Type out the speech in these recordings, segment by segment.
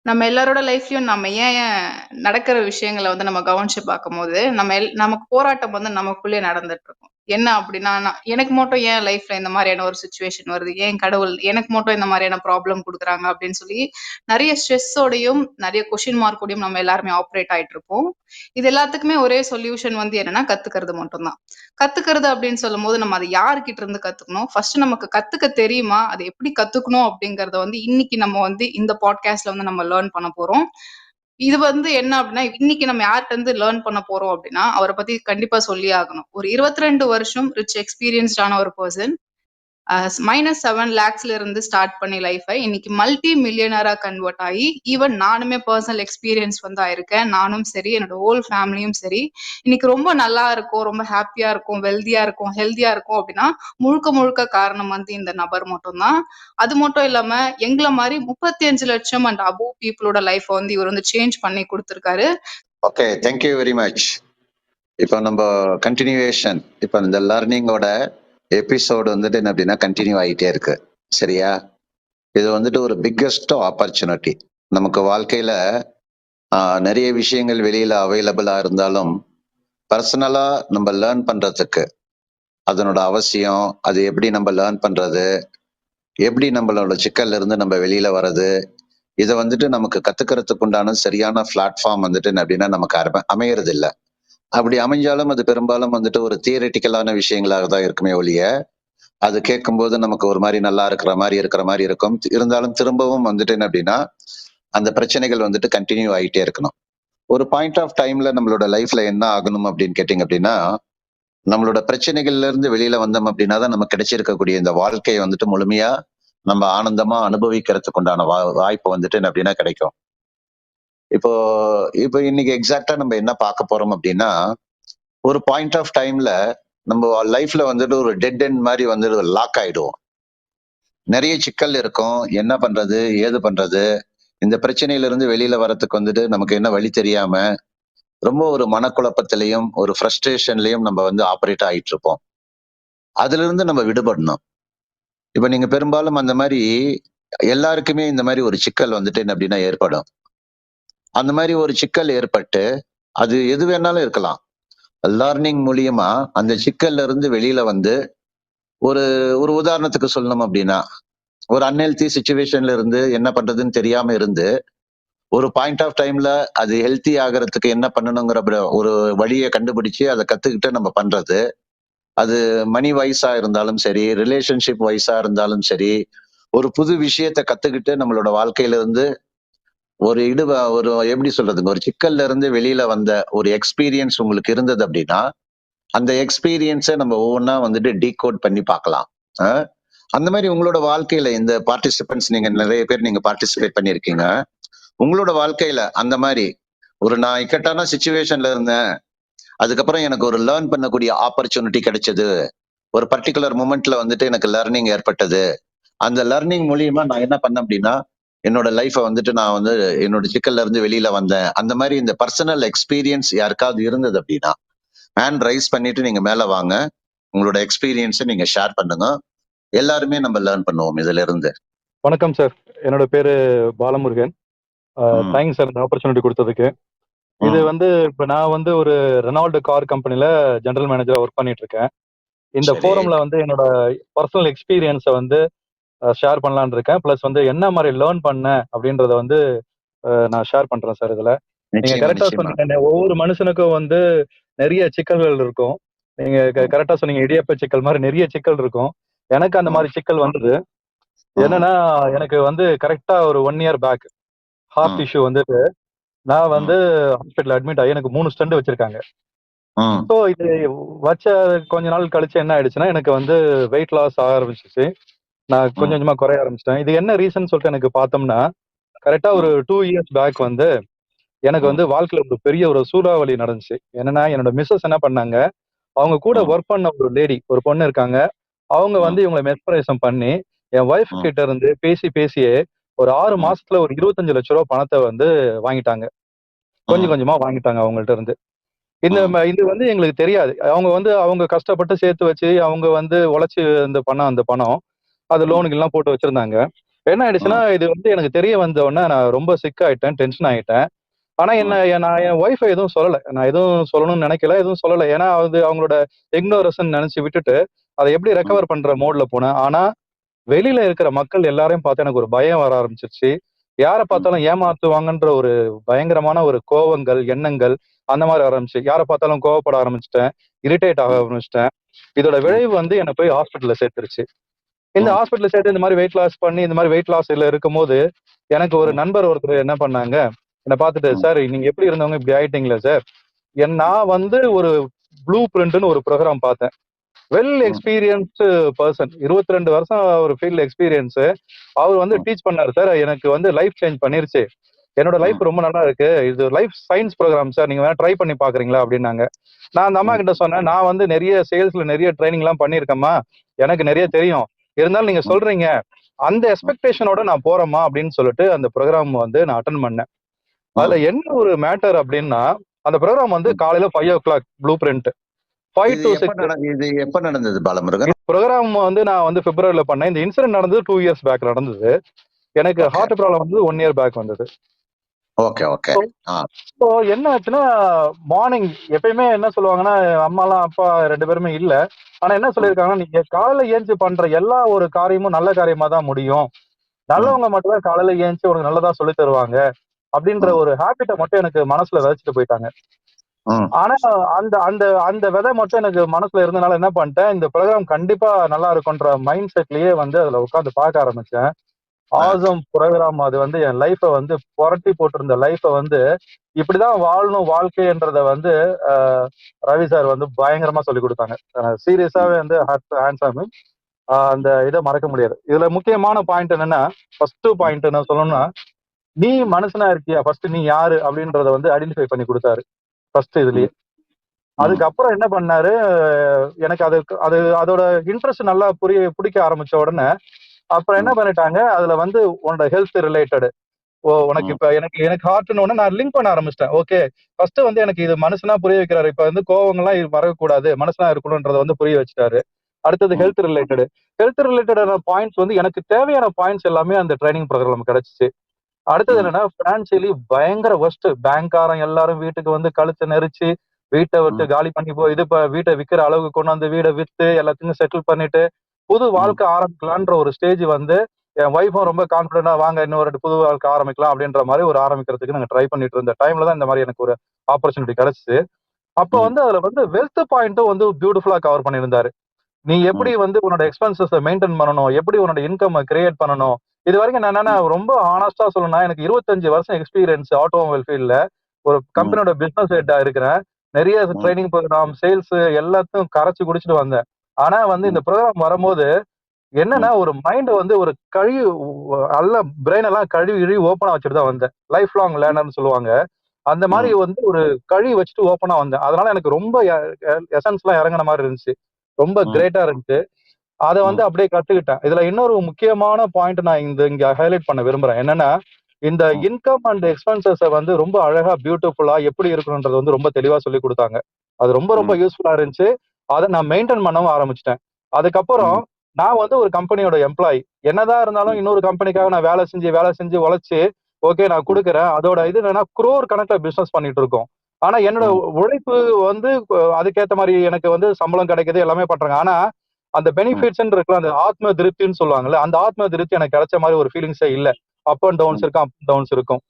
நம்ம எல்லாரோட லைஃப்லயும் நம்ம ஏன் நடக்கிற விஷயங்கள வந்து நம்ம கவனிச்சு பார்க்கும்போது, நமக்கு போராட்டம் வந்து நமக்குள்ளயே நடந்துட்டு இருக்கும். என்ன அப்படின்னா, எனக்கு மட்டும் ஏன் லைஃப்ல இந்த மாதிரியான ஒரு சிச்சுவேஷன் வருது? ஏன் கடவுள் எனக்கு மட்டும் இந்த மாதிரியான ப்ராப்ளம் குடுக்குறாங்க? அப்படின்னு சொல்லி நெறைய ஸ்ட்ரெஸ்ஸோடையும், நெறைய கொஸ்டின் மார்க்கோடையும் நம்ம எல்லாருமே ஆப்பரேட் ஆயிட்டு இருப்போம். இது எல்லாத்துக்குமே ஒரே சொல்யூஷன் வந்து என்னன்னா, கத்துக்கிறது மட்டும் தான். கத்துக்கிறது அப்படின்னு சொல்லும்போது, நம்ம அத யார்கிட்ட இருந்து கத்துக்கணும்? ஃபர்ஸ்ட் நமக்கு கத்துக்க தெரியுமா? அத எப்படி கத்துக்கணும்? அப்படிங்கிறத வந்து இன்னைக்கு நம்ம வந்து இந்த பாட்காஸ்ட்ல வந்து நம்ம லேர்ன் பண்ண போறோம். இது வந்து என்ன அப்படின்னா, இன்னைக்கு நம்ம யார்ட்ட இருந்து லேர்ன் பண்ண போறோம் அப்படின்னா, அவர பத்தி கண்டிப்பா சொல்லியே ஆகணும். ஒரு 22 வருஷம் ரிச் எக்ஸ்பீரியன்ஸ்டான ஒரு பெர்சன். -7 லேக்ஸ்ல இருந்து ஸ்டார்ட் பண்ணி லைஃபை இன்னைக்கு மல்டி மில்லியனரா கன்வெர்ட் ஆகி, ஈவன் நானுமே பர்சனல் எக்ஸ்பீரியன்ஸ் வந்து ஆயிருக்கேன். நானும் சரி, என்னோட ஹோல் ஃபேமிலியும் சரி, இன்னைக்கு ரொம்ப நல்லா இருக்கோம், ரொம்ப ஹாப்பியா இருக்கோம், வெல்தியா இருக்கோம், ஹெல்தியா இருக்கோம் அப்படின்னா, முழுக்க முழுக்க காரணம் வந்து இந்த நபர் மட்டும்தான். அது மட்டும் இல்லாம, எங்கள மாரி 35 லட்சம் அண்ட் அபோவ் பீப்புளோட லைஃப வந்து இவர் வந்து சேஞ்ச் பண்ணி குடுத்திருக்காரு. Okay, thank you very much. இப்போ நம்ம கண்டினியூவேஷன், இப்போ இந்த லேர்னிங்கோட எபிசோடு வந்துட்டு என்ன அப்படின்னா கண்டினியூ ஆகிட்டே இருக்கு. சரியா? இது வந்துட்டு ஒரு பிக்கஸ்ட் ஆப்பர்ச்சுனிட்டி. நமக்கு வாழ்க்கையில நிறைய விஷயங்கள் வெளியில அவைலபிளா இருந்தாலும் பர்சனலா நம்ம லேர்ன் பண்றதுக்கு அதனோட அவசியம், அது எப்படி நம்ம லேர்ன் பண்றது, எப்படி நம்மளோட சிக்கல்ல இருந்து நம்ம வெளியில வர்றது, இதை வந்துட்டு நமக்கு கத்துக்கிறதுக்கு உண்டான சரியான பிளாட்ஃபார்ம் வந்துட்டு என்ன அப்படின்னா நமக்கு அமையறது இல்லை. அப்படி அமைஞ்சாலும் அது பெரும்பாலும் வந்துட்டு ஒரு தியரிட்டிக்கலான விஷயங்களாக தான் இருக்குமே ஒழிய, அது கேட்கும்போது நமக்கு ஒரு மாதிரி நல்லா இருக்கிற மாதிரி இருக்கும். இருந்தாலும் திரும்பவும் வந்துட்டு என்ன அப்படின்னா அந்த பிரச்சனைகள் வந்துட்டு கண்டினியூ ஆகிட்டே இருக்கணும். ஒரு பாயிண்ட் ஆஃப் டைம்ல நம்மளோட லைஃப்ல என்ன ஆகணும் அப்படின்னு கேட்டீங்க அப்படின்னா, நம்மளோட பிரச்சனைகள்ல இருந்து வெளியில வந்தோம் அப்படின்னா தான் நமக்கு கிடைச்சிருக்கக்கூடிய இந்த வாழ்க்கையை வந்துட்டு முழுமையா நம்ம ஆனந்தமா அனுபவிக்கிறதுக்கு உண்டான வாய்ப்பு வந்துட்டு என்ன அப்படின்னா கிடைக்கும். இப்போ இப்போ இன்னைக்கு எக்ஸாக்டா நம்ம என்ன பார்க்க போறோம் அப்படின்னா, ஒரு பாயிண்ட் ஆஃப் டைம்ல நம்ம லைஃப்ல வந்துட்டு ஒரு டெட் எண்ட் மாதிரி வந்துட்டு லாக் ஆயிடுவோம். நிறைய சிக்கல் இருக்கும். என்ன பண்றது, ஏது பண்றது, இந்த பிரச்சனையில இருந்து வெளியில வர்றதுக்கு வந்துட்டு நமக்கு என்ன வழி தெரியாம ரொம்ப ஒரு மனக்குழப்பத்திலையும் ஒரு ஃப்ரஸ்ட்ரேஷன்லயும் நம்ம வந்து ஆப்ரேட் ஆயிட்டு இருப்போம். அதுல இருந்து நம்ம விடுபடணும். இப்ப நீங்க பெரும்பாலும் அந்த மாதிரி எல்லாருக்குமே இந்த மாதிரி ஒரு சிக்கல் வந்துட்டு என்ன அப்படின்னா ஏற்படும். அந்த மாதிரி ஒரு சிக்கல் ஏற்பட்டு அது எது வேணாலும் இருக்கலாம். லேர்னிங் மூலியமா அந்த சிக்கல்ல இருந்து வெளியில வந்து ஒரு ஒரு உதாரணத்துக்கு சொல்லணும் அப்படின்னா, ஒரு அன்ஹெல்தி சிச்சுவேஷன்ல இருந்து என்ன பண்றதுன்னு தெரியாம இருந்து ஒரு பாயிண்ட் ஆஃப் டைம்ல அது ஹெல்த்தி ஆகிறதுக்கு என்ன பண்ணணுங்கிற ஒரு வழியை கண்டுபிடிச்சு அதை கத்துக்கிட்டு நம்ம பண்றது. அது மணி வைஸா இருந்தாலும் சரி, ரிலேஷன்ஷிப் வைஸா இருந்தாலும் சரி, ஒரு புது விஷயத்த கத்துக்கிட்டு நம்மளோட வாழ்க்கையில இருந்து ஒரு எப்படி சொல்றதுங்க, ஒரு சிக்கல்ல இருந்து வெளியில வந்த ஒரு எக்ஸ்பீரியன்ஸ் உங்களுக்கு இருந்தது அப்படின்னா, அந்த எக்ஸ்பீரியன்ஸை நம்ம ஒவ்வொன்றா வந்துட்டு டீகோட் பண்ணி பார்க்கலாம். அந்த மாதிரி உங்களோட வாழ்க்கையில இந்த பார்ட்டிசிபென்ட்ஸ் நீங்க நிறைய பேர் நீங்க பார்ட்டிசிபேட் பண்ணியிருக்கீங்க. உங்களோட வாழ்க்கையில அந்த மாதிரி ஒரு நான் இக்கட்டான சிச்சுவேஷன்ல இருந்தேன், அதுக்கப்புறம் எனக்கு ஒரு லேர்ன் பண்ணக்கூடிய ஆப்பர்ச்சுனிட்டி கிடைச்சது, ஒரு பர்டிகுலர் மூமெண்ட்ல வந்துட்டு எனக்கு லேர்னிங் ஏற்பட்டது, அந்த லேர்னிங் மூலியமா நான் என்ன பண்ணேன் அப்படின்னா என்னோட லைஃபை வந்துட்டு நான் வந்து என்னோட சிக்கல்ல இருந்து வெளியில வந்தேன். அந்த மாதிரி இந்த பர்சனல் எக்ஸ்பீரியன்ஸ் யாருக்காவது இருந்தது அப்படின்னா ஹேண்ட் ரைஸ் பண்ணிட்டு நீங்க மேல வாங்க. உங்களோட எக்ஸ்பீரியன்ஸை நீங்க ஷேர் பண்ணுங்க. எல்லாருமே நம்ம லேர்ன் பண்ணுவோம் இதுல இருந்து. வணக்கம் சார், என்னோட பேரு பாலமுருகன். தேங்க்ஸ் சார் இந்த ஆப்பர்ச்சுனிட்டி கொடுத்ததுக்கு. இது வந்து இப்ப நான் வந்து ஒரு ரெனால்டு கார் கம்பெனில ஜெனரல் மேனேஜரா ஒர்க் பண்ணிட்டு இருக்கேன். இந்த ஃபோரம்ல வந்து என்னோட பர்சனல் எக்ஸ்பீரியன்ஸை வந்து ஷேர் பண்ணலான்னு இருக்கேன். பிளஸ் வந்து என்ன மாதிரி லேர்ன் பண்ணேன் அப்படின்றத வந்து நான் ஷேர் பண்றேன் சார். இதுல நீங்க கரெக்டா சொன்னீங்க, ஒவ்வொரு மனுஷனுக்கும் வந்து நிறைய சிக்கல்கள் இருக்கும். நீங்க கரெக்டா சொன்னீங்க, இடியப்ப சிக்கல் மாதிரி நிறைய சிக்கல் இருக்கும். எனக்கு அந்த மாதிரி சிக்கல் வந்தது. என்னன்னா, எனக்கு வந்து கரெக்டா ஒரு 1 இயர் பேக் ஹார்ட் இஷ்யூ வந்துட்டு நான் வந்து ஹாஸ்பிட்டல் அட்மிட் ஆகி எனக்கு 3 ஸ்டெண்ட் வச்சிருக்காங்க. ஸோ இது வச்ச கொஞ்ச நாள் கழிச்சு என்ன ஆயிடுச்சுன்னா, எனக்கு வந்து வெயிட் லாஸ் ஆக ஆரம்பிச்சிச்சு. நான் கொஞ்சம் கொஞ்சமா குறைய ஆரம்பிச்சிட்டேன். இது என்ன ரீசன் சொல்லிட்டு எனக்கு பார்த்தோம்னா, கரெக்டா ஒரு 2 இயர்ஸ் பேக் வந்து எனக்கு வந்து வாழ்க்கையில ஒரு பெரிய ஒரு சூறாவளி நடந்துச்சு. என்னன்னா, என்னோட மிஸ்ஸஸ் என்ன பண்ணாங்க, அவங்க கூட ஒர்க் பண்ண ஒரு லேடி, ஒரு பொண்ணு இருக்காங்க. அவங்க வந்து இவங்களை மெஸ்பரைசம் பண்ணி என் ஒய்ஃப் கிட்ட இருந்து பேசியே ஒரு 6 மாசத்துல ஒரு 25 லட்ச ரூபாய் பணத்தை வந்து வாங்கிட்டாங்க. கொஞ்சம் கொஞ்சமா வாங்கிட்டாங்க அவங்கள்ட்ட இருந்து. இது வந்து எங்களுக்கு தெரியாது. அவங்க கஷ்டப்பட்டு சேர்த்து வச்சு அவங்க வந்து உழைச்சு அந்த பணம் அது லோனுக்கு எல்லாம் போட்டு வச்சிருந்தாங்க. என்ன ஆயிடுச்சுன்னா, இது வந்து எனக்கு தெரிய வந்த உடனே நான் ரொம்ப சிக் ஆயிட்டேன், டென்ஷன் ஆயிட்டேன். ஆனா நான் என் ஒய்ஃபை எதுவும் சொல்லல. நான் எதுவும் சொல்லணும்னு நினைக்கல, எதுவும் சொல்லல. ஏன்னா அது அவங்களோட இக்னோரன்ஸ்ன்னு நினைச்சு விட்டுட்டு, அதை எப்படி ரெக்கவர் பண்ற மோட்ல போனேன். ஆனா வெளியில இருக்கிற மக்கள் எல்லாரையும் பார்த்து எனக்கு ஒரு பயம் வர ஆரம்பிச்சிருச்சு. யார பார்த்தாலும் ஏமாத்துவாங்கன்ற ஒரு பயங்கரமான ஒரு கோவங்கள், எண்ணங்கள் அந்த மாரி ஆரம்பிச்சு. யார பார்த்தாலும் கோவப்பட ஆரம்பிச்சுட்டேன். இரிட்டேட் ஆக ஆரம்பிச்சுட்டேன். இதோட விளைவு வந்து என்ன போய் ஹாஸ்பிட்டல்ல சேர்த்துருச்சு. இந்த ஹாஸ்பிட்டல்ல சேர்த்து இந்த மாரி வெயிட் லாஸ் பண்ணி, இந்த மாரி வெயிட் லாஸ்ல இருக்கும்போது, எனக்கு ஒரு நண்பர் ஒருத்தர் என்ன பண்ணாங்க, என்ன பார்த்துட்டு, "சார் நீங்க எப்படி இருந்தவங்க இப்படி ஆயிட்டீங்களே சார்." நான் வந்து ஒரு ப்ளூ பிரிண்ட்ன்னு ஒரு ப்ரோகிராம் பார்த்தேன். Well experienced person. 22 வருஷம் ஒரு ஃபீல்ட்ல எக்ஸ்பீரியன்ஸ். அவர் வந்து டீச் பண்ணாரு. சார் எனக்கு வந்து லைஃப் சேஞ்ச் பண்ணிருச்சு. என்னோட லைஃப் ரொம்ப நல்லா இருக்கு. இது லைஃப் சயின்ஸ் ப்ரோகிராம் சார். நீங்க வேணா ட்ரை பண்ணி பாக்குறீங்களா அப்படின்னாங்க. நான் அந்த அம்மா கிட்ட சொன்னேன், நான் வந்து நிறைய சேல்ஸ்ல நிறைய ட்ரைனிங் எல்லாம் பண்ணிருக்கேம்மா. எனக்கு நிறைய தெரியும். இருந்தாலும் நீங்க சொல்றீங்க. அந்த எக்ஸ்பெக்டேஷனோட நான் போறேம்மா அப்படின்னு சொல்லிட்டு அந்த ப்ரோகிராம் வந்து நான் அட்டன் பண்ணேன். அதுல என்ன ஒரு மேட்டர் அப்படின்னா, அந்த ப்ரோகிராம் வந்து காலையில 5:00 ப்ளூ பிரிண்ட். 5 to 6 இது எப்ப நடந்தது பாலமுருகன்? ப்ரோகிராம் வந்து நான் வந்து பிப்ரவரில பண்ணேன். இந்த இன்சிடென்ட் நடந்தது 2 இயர்ஸ் பேக் நடந்தது. எனக்கு ஹார்ட் ப்ராப்ளம் வந்து 1 இயர் பேக் வந்தது. Okay okay. ஸோ என்ன ஆச்சுன்னா, மார்னிங் எப்பயுமே என்ன சொல்லுவாங்கன்னா, அம்மாலாம் அப்பா 2 பேருமே இல்ல. ஆனா என்ன சொல்லியிருக்காங்கன்னா, நீங்க காலையில ஏஞ்சி பண்ற எல்லா ஒரு காரியமும் நல்ல காரியமா தான் முடியும். நல்லவங்க மட்டும் தான் காலையில ஏஞ்சி உனக்கு நல்லதா சொல்லி தருவாங்க. அப்படின்ற ஒரு ஹேபிட்ட மட்டும் எனக்கு மனசுல விதைச்சிட்டு போயிட்டாங்க. ஆனா அந்த அந்த அந்த விதை மட்டும் எனக்கு மனசுல இருந்தனால என்ன பண்ணிட்டேன், இந்த ப்ரோகிராம் கண்டிப்பா நல்லா இருக்கும்ன்ற மைண்ட் செட்லயே வந்து அதுல உட்காந்து பார்க்க ஆரம்பிச்சேன். Awesome program. அது வந்து என் லைஃப வந்து புரட்டி போட்டிருந்த லைஃப வந்து இப்படிதான் வாழணும் வாழ்க்கைன்றத வந்து ரவி சார் வந்து பயங்கரமா சொல்லி கொடுத்தாங்க. சீரியஸாவே வந்து ஹேண்ட்ஸாமி அந்த இதை மறக்க முடியாது. இதுல முக்கியமான பாயிண்ட் என்னன்னா, ஃபர்ஸ்ட் பாயிண்ட் என்ன சொல்லணும்னா, நீ மனுஷனா இருக்கியா, ஃபர்ஸ்ட் நீ யாரு அப்படின்றத வந்து ஐடென்டிஃபை பண்ணி கொடுத்தாரு ஃபர்ஸ்ட் இதுலயே. அதுக்கப்புறம் என்ன பண்ணாரு, எனக்கு அது அது அதோட இன்ட்ரெஸ்ட் நல்லா பிடிக்க ஆரம்பிச்ச உடனே அப்புறம் என்ன பண்ணிட்டாங்க, அதுல வந்து உன்னோட ஹெல்த் ரிலேட்டட். உனக்கு இப்ப எனக்கு எனக்கு ஹார்ட்னு உடனே நான் லிங்க் பண்ண ஆரம்பிச்சிட்டேன். ஓகே, ஃபர்ஸ்ட் வந்து எனக்கு இது மனுஷனா புரிய வைக்கிறாரு. இப்ப வந்து கோவங்கள்லாம் இது வரக்கூடாது, மனுஷனா இருக்கணும்ன்றத வந்து புரிய வச்சுட்டாரு. அடுத்தது ஹெல்த் ரிலேட்டட். ஹெல்த் ரிலேட்டடான பாயிண்ட்ஸ் வந்து எனக்கு தேவையான பாயிண்ட்ஸ் எல்லாமே அந்த ட்ரைனிங் ப்ரோக்ராம் கிடைச்சிச்சு. அடுத்தது என்னன்னா, பினான்சியலி பயங்கர ஒர்ஸ்ட். பேங்க்காரன் எல்லாரும் வீட்டுக்கு வந்து கழுத்தை நெரிச்சு, வீட்டை விட்டு காலி பண்ணி வீட்டை விக்கிற அளவுக்கு கொண்டாந்து வீடை வித்து எல்லாத்தையும் செட்டில் பண்ணிட்டு புது வாழ்க்கை ஆரம்பிக்கலான்ற ஒரு ஸ்டேஜ் வந்து என் ஒய்ஃபும் ரொம்ப கான்பிடண்டா வாங்க இன்னொரு புது வாழ்க்கை ஆரம்பிக்கலாம் அப்படின்ற மாதிரி ஒரு ஆரம்பிக்கிறதுக்கு நாங்க ட்ரை பண்ணிட்டு இருந்த டைம்ல தான் இந்த மாதிரி எனக்கு ஒரு ஆப்பர்ச்சுனிட்டி கிடைச்சிச்சு. அப்ப வந்து அதுல வந்து வெல்த் பாயிண்ட்டும் வந்து பியூட்டிஃபுல்லா கவர் பண்ணியிருந்தாரு. நீ எப்படி வந்து உன்னோட எக்ஸ்பென்சஸ் மெயின்டைன் பண்ணணும், எப்படி உன்னோட இன்கம் கிரியேட் பண்ணணும். இது வரைக்கும் நான் என்னன்னா ரொம்ப ஆனஸ்டா சொல்லணும்னா, எனக்கு 25 வருஷம் எக்ஸ்பீரியன்ஸ் ஆட்டோமொபைல் ஃபீல்ட்ல. ஒரு கம்பெனியோட பிசினஸ் ஹெட்டா இருக்கிறேன். நிறைய ட்ரைனிங் ப்ரோக்ராம், சேல்ஸ் எல்லாத்தையும் கரைச்சு குடிச்சிட்டு வந்தேன். ஆனா வந்து இந்த ப்ரோக்ராம் வரும்போது என்னன்னா, ஒரு மைண்ட் வந்து ஒரு நல்ல பிரெயின் எல்லாம் கழுவி ஓப்பனா வச்சுட்டு தான் வந்தேன். லைஃப் லாங் லேர்னர்னு சொல்லுவாங்க. அந்த மாதிரி வந்து ஒரு கழுவி வச்சுட்டு ஓப்பனா வந்தேன். அதனால எனக்கு ரொம்ப எசன்ஸ்லாம் இறங்குன மாதிரி இருந்துச்சு. ரொம்ப கிரேட்டா இருந்துச்சு. அத வந்து அப்படியே கத்துக்கிட்டேன். இதுல இன்னொரு முக்கியமான பாயிண்ட் நான் இங்க ஹைலைட் பண்ண விரும்புறேன். என்னன்னா, இந்த இன்கம் அண்ட் எக்ஸ்பென்சஸ வந்து ரொம்ப அழகா பியூட்டிஃபுல்லா எப்படி இருக்கணும்ன்றது வந்து ரொம்ப தெளிவா சொல்லிக் குடுத்தாங்க. அது ரொம்ப ரொம்ப யூஸ்ஃபுல்லா இருந்துச்சு. அத நான் மெயின்டெயின் பண்ணவும் ஆரம்பிச்சுட்டேன். அதுக்கப்புறம் நான் வந்து ஒரு கம்பெனியோட எம்ப்ளாயி. என்னதான் இருந்தாலும் இன்னொரு கம்பெனிக்காக நான் வேலை செஞ்சு உழைச்சு, ஓகே நான் குடுக்குறேன். அதோட இது என்னன்னா, குரோர் கணக்குல பிசினஸ் பண்ணிட்டு இருக்கோம். ஆனா என்னோட உழைப்பு வந்து அதுக்கேத்த மாரி எனக்கு வந்து சம்பளம் கிடைக்குது, எல்லாமே பண்றாங்க. ஆனா அந்த பெனிஃபிட்ஸ்ன்னு இருக்குல்ல, அந்த ஆத்ம திருப்தின்னு சொல்லுவாங்கல்ல, அந்த ஆத்ம திருப்தி எனக்கு கிடைச்ச மாதிரி ஒரு ஃபீலிங்ஸே இல்ல. அப் அண்ட் டவுன்ஸ் இருக்கும், அப் அண்ட் டவுன்ஸ் இருக்கும்.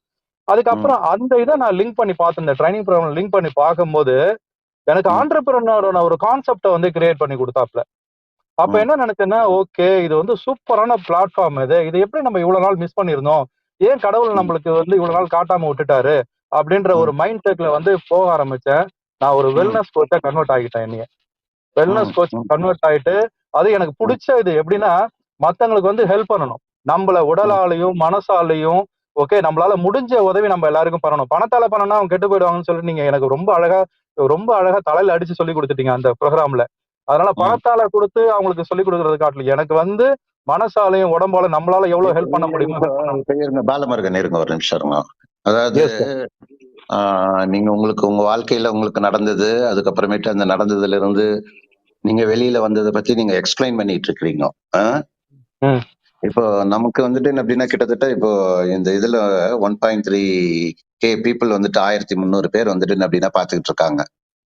அதுக்கப்புறம் அந்த இத நான் லிங்க் பண்ணி பார்த்தேன். இந்த ட்ரைனிங் ப்ரோகிராம் லிங்க் பண்ணி பார்க்கும்போது, எனக்கு ஆண்டர்பிரினியரோட ஒரு கான்செப்ட்ட வந்து கிரியேட் பண்ணி குடுத்தாப்ல. அப்ப என்ன நினைச்சேன்னா, ஓகே இது வந்து சூப்பரான பிளாட்ஃபார்ம் இது. இத எப்படி நம்ம இவ்வளவு நாள் மிஸ் பண்ணியிருந்தோம்? ஏன் கடவுள் நம்மளுக்கு வந்து இவ்வளவு நாள் காட்டாம விட்டுட்டாரு? அப்படின்ற ஒரு மைண்ட் செட்ல வந்து போக ஆரம்பிச்சேன். நான் ஒரு வெல்னஸ் கோச்சா கன்வெர்ட் ஆகிட்டேன் என்னைய. வெல்னஸ் கோச் கன்வெர்ட் ஆயிட்டு, அது எனக்கு புடிச்ச இது எப்படின்னா, மத்தவங்களுக்கு வந்து ஹெல்ப் பண்ணணும். நம்மள உடலாலயும், மனசாலயும் ஓகே நம்மளால முடிஞ்ச உதவி நம்ம எல்லாருக்கும் பண்ணணும். பணத்தால பண்ணனா அவங்க கெட்டு போயிடுவாங்கன்னு சொல்லிட்டு நீங்க எனக்கு ரொம்ப அழகா தலையில அடிச்சு சொல்லிக் குடுத்துட்டீங்க அந்த ப்ரோகிராம்ல. அதனால பணத்தால குடுத்து அவங்களுக்கு சொல்லிக் குடுக்கறத காட்டிலும், எனக்கு வந்து மனசாலயும், உடம்பால நம்மளால எவ்வளவு ஹெல்ப் பண்ண முடியுமோ ஹெல்ப் பண்ணணும். இருங்க பாலமுருகன், இருங்க ஒரு நிமிஷம் இருங்க. அதாவது நீங்க உங்க வாழ்க்கையில உங்களுக்கு நடந்தது, அதுக்கப்புறமேட்டு அந்த நடந்ததுல இருந்து நீங்க வெளியில வந்ததை பத்தி நீங்க எக்ஸ்பிளைன் பண்ணிட்டு இருக்கிறீங்க. இப்போ நமக்கு வந்துட்டு என்ன அப்படின்னா கிட்டத்தட்ட இப்போ இந்த இதுல 1.3K பீப்புள் வந்துட்டு 1300 பேர் வந்துட்டு என்ன அப்படின்னா பாத்துக்கிட்டு இருக்காங்க.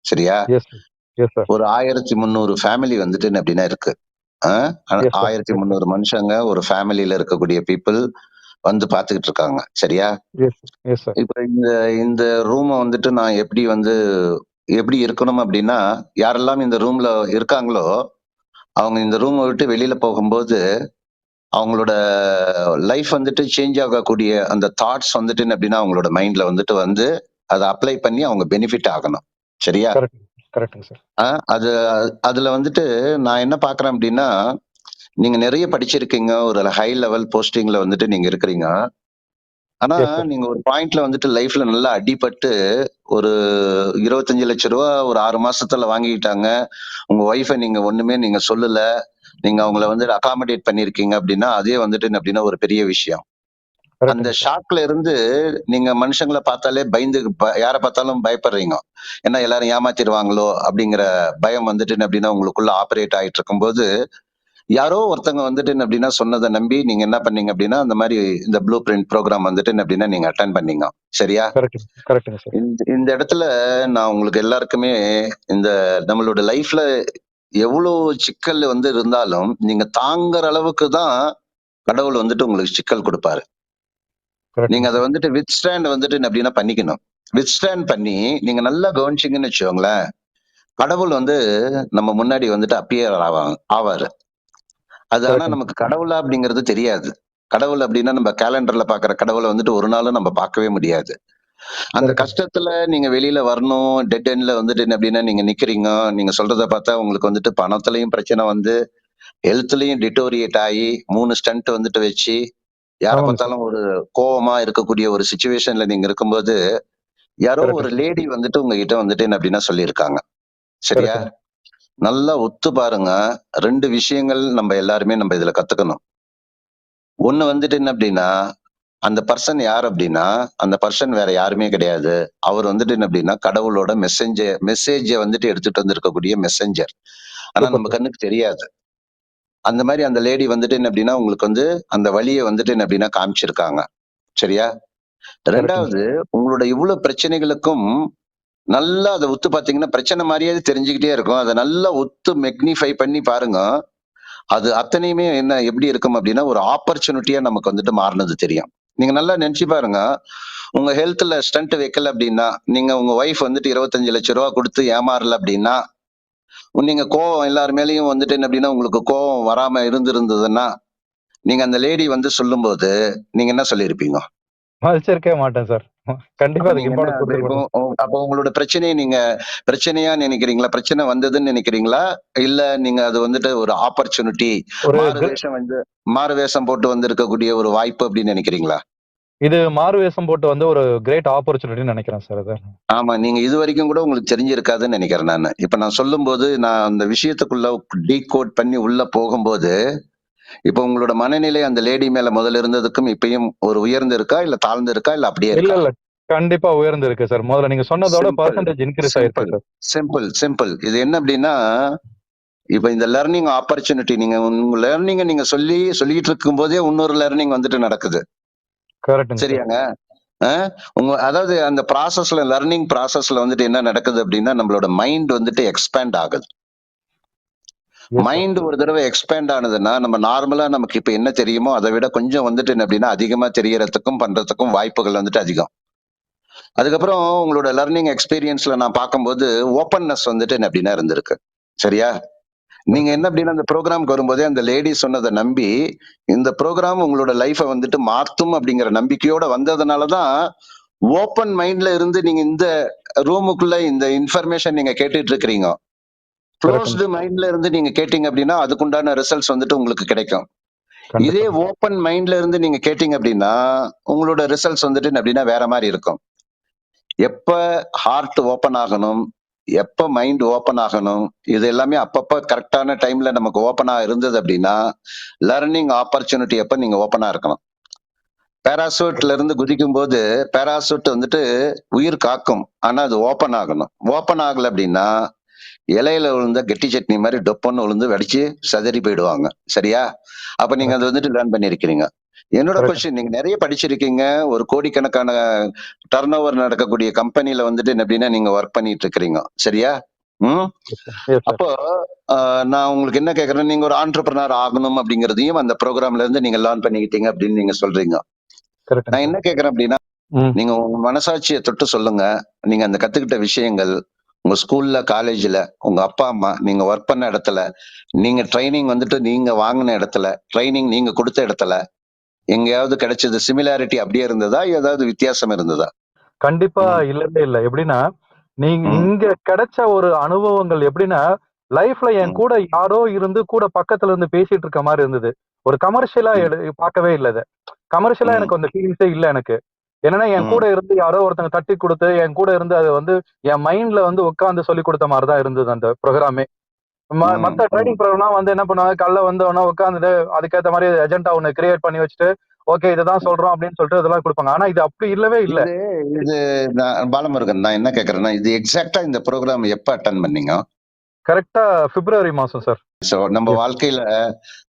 சரியா? Yes sir. Yes sir. ஒரு 1300 ஃபேமிலி வந்துட்டு என்ன அப்படின்னா இருக்கு. Yes sir. Yes sir. 1300 மனுஷங்க ஒரு ஃபேமிலியில இருக்கக்கூடிய பீப்புள் வந்து பாத்துக்கிட்டு இருக்காங்க. சரியா? எஸ். Yes sir. இப்ப இந்த இந்த ரூம வந்துட்டு நான் எப்படி இருக்கணும் அப்படின்னா, யாரெல்லாம் இந்த ரூம்ல இருக்காங்களோ, அவங்க இந்த ரூம விட்டு வெளியில போகும்போது, அவங்களோட லைஃப் வந்துட்டு சேஞ்ச் ஆகக்கூடிய அந்த தாட்ஸ் வந்துட்டு என்ன அப்படின்னா, அவங்களோட மைண்ட்ல வந்துட்டு வந்து, அத அப்ளை பண்ணி அவங்க பெனிஃபிட் ஆகணும். சரியா? கரெக்ட். கரெக்ட்டுங்க சார். அ அது அதுல வந்துட்டு நான் என்ன பார்க்குறேன் அப்படின்னா, நீங்க நெறைய படிச்சிருக்கீங்க. ஒரு ஹை லெவல் போஸ்டிங்ல வந்துட்டு நீங்க இருக்கிறீங்க. ஆனா, எஸ் சார். நீங்க ஒரு பாயிண்ட்ல வந்துட்டு லைஃப்ல நல்லா அடிபட்டு, ஒரு ரூ. 25,00,000 ஒரு 6 மாசத்துல வாங்கிக்கிட்டாங்க. உங்க ஒய்ஃப நீங்க ஒண்ணுமே நீங்க சொல்லல. நீங்க அவங்கள வந்து அகாமடேட் பண்ணியிருக்கீங்க அப்படின்னா, அதே வந்துட்டு என்ன அப்படின்னா ஒரு பெரிய விஷயம். அந்த கரெக்ட்டுங்க சார். ஷாக்ல இருந்து நீங்க மனுஷங்கள பார்த்தாலே பயந்து யார பார்த்தாலும் பயப்படுறீங்க. ஏன்னா எல்லாரும் ஏமாத்திருவாங்களோ அப்படிங்கிற பயம் வந்துட்டு என்ன அப்படின்னா உங்களுக்குள்ள ஆப்பரேட் ஆயிட்டு இருக்கும்போது, யாரோ ஒருத்தங்க வந்துட்டு என்ன அப்படின்னா சொன்னத நம்பி நீங்க என்ன பண்ணீங்க அப்படின்னா, அந்த மாரி இந்த ப்ளூ பிரிண்ட் புரோகிராம் வந்துட்டு என்ன அப்படின்னா நீங்க அட்டெண்ட் பண்ணீங்க. சரியா? கரெக்ட்டுங்க. கரெக்ட்டுங்க சார். இந்த இந்த இடத்துல நான் உங்களுக்கு எல்லாருக்குமே இந்த நம்மளோட லைஃப்ல எவ்வளோ சிக்கல் வந்து இருந்தாலும், நீங்க தாங்குற அளவுக்கு தான் கடவுள் வந்துட்டு உங்களுக்கு சிக்கல் குடுப்பாரு. நீங்க கரெக்ட்டுங்க அத சார். வந்துட்டு வித்ஸ்டாண்ட் வந்துட்டு என்ன அப்படின்னா பண்ணிக்கணும். வித்ஸ்டாண்ட் பண்ணி நீங்க நல்லா கவனிச்சீங்கன்னு வச்சுக்கோங்களேன், கடவுள் வந்து நம்ம முன்னாடி வந்துட்டு அப்பியர் ஆவாரு. அது ஆனா கரெக்ட்டுங்க. நமக்கு கடவுளா அப்படிங்கிறது தெரியாது. கடவுள் அப்படின்னா நம்ம கேலண்டர்ல பார்க்குற கடவுள வந்துட்டு ஒரு நாளும் நம்ம பார்க்கவே முடியாது. அந்த கரெக்ட்டுங்க. கஷ்டத்துல நீங்க வெளியில வரணும். டெட் எண்ட்ல வந்துட்டு என்ன அப்படின்னா நீங்க நிக்கிறீங்க. நீங்க சொல்றத பார்த்தா உங்களுக்கு வந்துட்டு பணத்திலயும் பிரச்சனை வந்து, ஹெல்த்லயும் டிட்டோரியேட் ஆயி 3 ஸ்டண்ட் வந்துட்டு வச்சு, யார ஆமாங்க சார். பார்த்தாலும் ஒரு கோவமா இருக்கக்கூடிய ஒரு சிச்சுவேஷன்ல நீங்க இருக்கும்போது, யாரோ ஒரு கரெக்ட்டுங்க சார். லேடி வந்துட்டு உங்ககிட்ட வந்துட்டு என்ன அப்படின்னா சொல்லியிருக்காங்க. சரியா? கரெக்ட்டுங்க. நல்லா ஒத்து பாருங்க. 2 விஷயங்கள் நம்ம எல்லாருமே நம்ம இதுல கத்துக்கணும். ஒண்ணு வந்துட்டு என்ன அப்படின்னா, அந்த பர்சன் யார் அப்படின்னா, அந்த பர்சன் வேற யாருமே கிடையாது. அவர் வந்துட்டு என்ன அப்படின்னா, கடவுளோட மெசேஜ வந்துட்டு எடுத்துட்டு வந்திருக்கக்கூடிய மெசஞ்சர். ஆனா சூப்பர் நம்ம சார். கண்ணுக்கு தெரியாது. அந்த மாரி அந்த லேடி வந்துட்டு என்ன அப்படின்னா, உங்களுக்கு வந்து அந்த வழிய வந்துட்டு என்ன அப்படின்னா காமிச்சிருக்காங்க. சரியா? கரெக்ட்டுங்க 2வது சார். உங்களோட இவ்ளோ பிரச்சனைகளுக்கும் நல்லா அத உத்து பார்த்தீங்கன்னா, பிரச்சனை மாரியே தெரிஞ்சுக்கிட்டே இருக்கும். அத நல்லா உத்து மேக்னிஃபை பண்ணி பாருங்க. அது அத்தனையுமே என்ன எப்படி இருக்கும் அப்படின்னா, ஒரு ஆப்பர்ச்சுனிட்டியா நமக்கு வந்துட்டு மாறுனது தெரியும். நீங்க நல்லா நெனச்சு பாருங்க. உங்க ஹெல்த்ல ஸ்டண்ட் வைக்கல அப்படின்னா, நீங்க உங்க ஒய்ஃப் வந்துட்டு ரூ. 25,00,000 குடுத்து ஏமாறல அப்படின்னா, நீங்க கோவம் எல்லார் மேலயும் வந்துட்டு என்ன அப்படின்னா, உங்களுக்கு கோவம் வராம இருந்திருந்ததுன்னா, நீங்க அந்த லேடி வந்து சொல்லும்போது, நீங்க என்ன சொல்லியிருப்பீங்க? மதிச்சிருக்கவே மாட்டேன் சார். கண்டிப்பா அப்ப அதுக்கு நீங்க என்ன இம்பார்ட்டன்ஸ் அது குடுத்துருக்க இப்போ மாட்டேன். அப்போ உங்களோட பிரச்சனைய நீங்க பிரச்சனையா நினைக்கிறீங்களா? பிரச்சனை வந்ததுன்னு நினைக்கிறீங்களா? இல்ல நீங்க அது வந்துட்டு ஒரு ஆப்பர்ச்சுனிட்டி ஒரு மாறு வேஷம் வந்து மாறு வேஷம் போட்டு வந்திருக்கக்கூடிய ஒரு வாய்ப்பு அப்படின்னு நினைக்கிறீங்களா? இது மாறு வேஷம் போட்டு வந்து ஒரு கிரேட் ஆப்பர்ச்சுனிட்டின்னு நெனைக்கிறேன் சார் அத. ஆமா. நீங்க இதுவரைக்கும் கூட உங்களுக்கு தெரிஞ்சிருக்காதுன்னு நெனைக்கிறேன் நானு. இப்ப நான் சொல்லும்போது, நான் அந்த விஷயத்துக்குள்ள டீகோட் பண்ணி உள்ள போகும்போது, இப்ப உங்களோட மனநிலை அந்த லேடி மேல முதல்ல இருந்ததுக்கும் இப்பயும் ஒரு உயர்ந்து இருக்கா? இல்ல தாழ்ந்து இருக்கா? இல்ல அப்படியே இல்ல, இருக்கா? இல்ல. கண்டிப்பா உயர்ந்திருக்கு சார். முதல்ல நீங்க சொன்னதோட சிம்பிள், பெர்சன்டேஜ் இன்கிரீஸ் ஆயிருக்கு சிம்பிள், சார். சிம்பிள். இது என்ன அப்படின்னா, இப்ப இந்த லர்னிங் ஆப்பர்ச்சுனிட்டி நீங்க உங்க லர்னிங்க நீங்க சொல்லிட்டு இருக்கும்போதே இன்னொரு லர்னிங் வந்துட்டு நடக்குது. கரெக்ட்டுங்க சார். சரியாங்க? அ அதாவது அந்த லர்னிங் ப்ராசஸ்ல வந்துட்டு என்ன நடக்குது அப்படின்னா, நம்மளோட மைண்ட் வந்துட்டு எக்ஸ்பேண்ட் ஆகுது. Yes sir. மைண்ட் ஒரு தடவ எக்ஸ்பேண்ட் ஆனதுன்னா, நம்ம நார்மலா நமக்கு இப்ப என்ன தெரியுமோ, அத விட கொஞ்சம் வந்துட்டு என்ன அப்படின்னா, அதிகமா தெரியறதுக்கும், பண்றதுக்கும் வாய்ப்புகள் வந்துட்டு அதிகம். அதுக்கப்புறம் உங்களோட லர்னிங் எக்ஸ்பீரியன்ஸ்ல நான் பார்க்கும்போது, ஓப்பன்னஸ் வந்துட்டு என்ன அப்படின்னா இருந்திருக்கு. சரியா? நீங்க என்ன கரெக்ட்டுங்க. அப்படின்னா, அந்த புரோகிராம்க்கு வரும்போதே அந்த லேடி சொன்னத நம்பி, இந்த புரோகிராம் உங்களோட லைஃப வந்துட்டு மாத்தும் அப்படிங்கிற நம்பிக்கையோட வந்ததுனால தான், ஓப்பன் மைண்ட்ல இருந்து நீங்க இந்த ரூமுக்குள்ள இந்த இன்ஃபர்மேஷன் நீங்க கேட்டுட்டு இருக்கிறீங்க. கரெக்ட்டுங்க குளோஸ்டு சார். மைண்ட்ல இருந்து நீங்க கேட்டீங்க அப்படின்னா, அதுக்குண்டான ரிசல்ட்ஸ் வந்துட்டு உங்களுக்கு கிடைக்கும். இதே கண்டிப்பா. ஓப்பன் மைண்ட்ல இருந்து நீங்க கேட்டீங்க அப்படின்னா, உங்களோட ரிசல்ட்ஸ் வந்துட்டு அப்படின்னா வேற மாரி இருக்கும். எப்ப ஹார்ட் ஓப்பன் ஆகணும், எப்ப மைண்ட் ஓப்பன் ஆகணும், இது எல்லாமே அப்பப்ப கரெக்ட்டான டைம்ல நமக்கு ஓப்பனா இருந்தது அப்படின்னா, லர்னிங் ஆப்பர்ச்சுனிட்டி அப்ப நீங்க ஓப்பனா இருக்கணும். பாராசூட்ல இருந்து குதிக்கும்போது, பாராசூட் வந்துட்டு உயிர் காக்கும். ஆனா அது ஓப்பன் ஆகணும். ஓப்பன் ஆகல அப்படின்னா, இலையில விழுந்த கெட்டி சட்னி மாதிரி டொப்பன்னு விழுந்து வெடிச்சு சதறி போயிடுவாங்க. சரியா? அப்ப நீங்க கரெக்ட் அதை வந்துட்டு லேர்ன் பண்ணியிருக்கிறீங்க. என்னோட கரெக்ட் கொஸ்டின், நீங்க நிறைய படிச்சிருக்கீங்க. ஒரு கோடிக்கணக்கான டர்ன் ஓவர் நடக்கக்கூடிய கம்பெனில வந்துட்டு என்ன அப்படின்னா நீங்க ஒர்க் பண்ணிட்டு இருக்கிறீங்க. சரியா? ம். எஸ் சார் அப்போ நான் உங்களுக்கு என்ன கேட்கறேன், நீங்க ஒரு ஆண்டர்பிரினர் ஆகணும் அப்படிங்கறதையும் அந்த ப்ரோக்ராம்ல இருந்து நீங்க லேர்ன் பண்ணிக்கிட்டீங்க அப்படின்னு நீங்க சொல்றீங்க. கரெக்டுங்க நான் சார். என்ன கேட்கறேன் அப்படின்னா, ம் நீங்க உங்க மனசாட்சியை தொட்டு சொல்லுங்க. நீங்க அந்த கத்துக்கிட்ட விஷயங்கள் உங்க ஸ்கூல்ல, காலேஜ்ல, உங்க அப்பா, அம்மா, நீங்க ஒர்க் பண்ண இடத்துல, நீங்க ட்ரைனிங் வந்துட்டு நீங்க வாங்கின இடத்துல, ட்ரைனிங் நீங்க கொடுத்த இடத்துல, எங்கேயாவது கிடைச்சது சிமிலாரிட்டி அப்படியே இருந்ததா? ஏதாவது வித்தியாசம் இருந்ததா? கண்டிப்பா ம், இல்லவே இல்ல. எப்படின்னா, நீங்க ம், இங்க கிடைச்ச ஒரு அனுபவங்கள் எப்படின்னா, லைஃப்ல என் ம், கூட யாரோ இருந்து கூட பக்கத்துல இருந்து பேசிட்டு இருக்க மாரி இருந்தது. ஒரு கமர்ஷியலா ம், பார்க்கவே இல்ல இத. கமர்ஷியலா ம், எனக்கு அந்த ஃபீலிங்ஸே இல்ல எனக்கு. என்னன்னா, என் கூட ம். இருந்து யாரோ ஒருத்தங்க தட்டி குடுத்து, என் கூட இருந்து அது வந்து என் மைண்ட்ல வந்து உட்கார்ந்து சொல்லிக் குடுத்த மாரி தான் இருந்தது அந்த ப்ரோகிராமே. ம், மத்த ம். ட்ரைனிங் ப்ரோகிராம்லாம் வந்து என்ன பண்ணுவாங்க, காலைல வந்தோனே உட்கார்ந்துட்டு அதுக்கேத்த மாரி அஜெண்டா ஒண்ணு கிரியேட் பண்ணி வச்சுட்டு, ஓகே இததான் சொல்றோம் அப்படின்னு சொல்லிட்டு இதெல்லாம் குடுப்பாங்க. ஆனா இது அப்படி இல்லவே இல்ல. இது இது நான் பாலமுருகன், நான் என்ன கேட்கறேன்னா, இது எக்ஸாக்ட்டா இந்த ப்ரோகிராம் எப்ப அட்டெண்ட் பண்ணீங்க? கரெக்ட்டா பிப்ரவரி மாசம் சார். சோ நம்ம எஸ், வாழ்க்கையில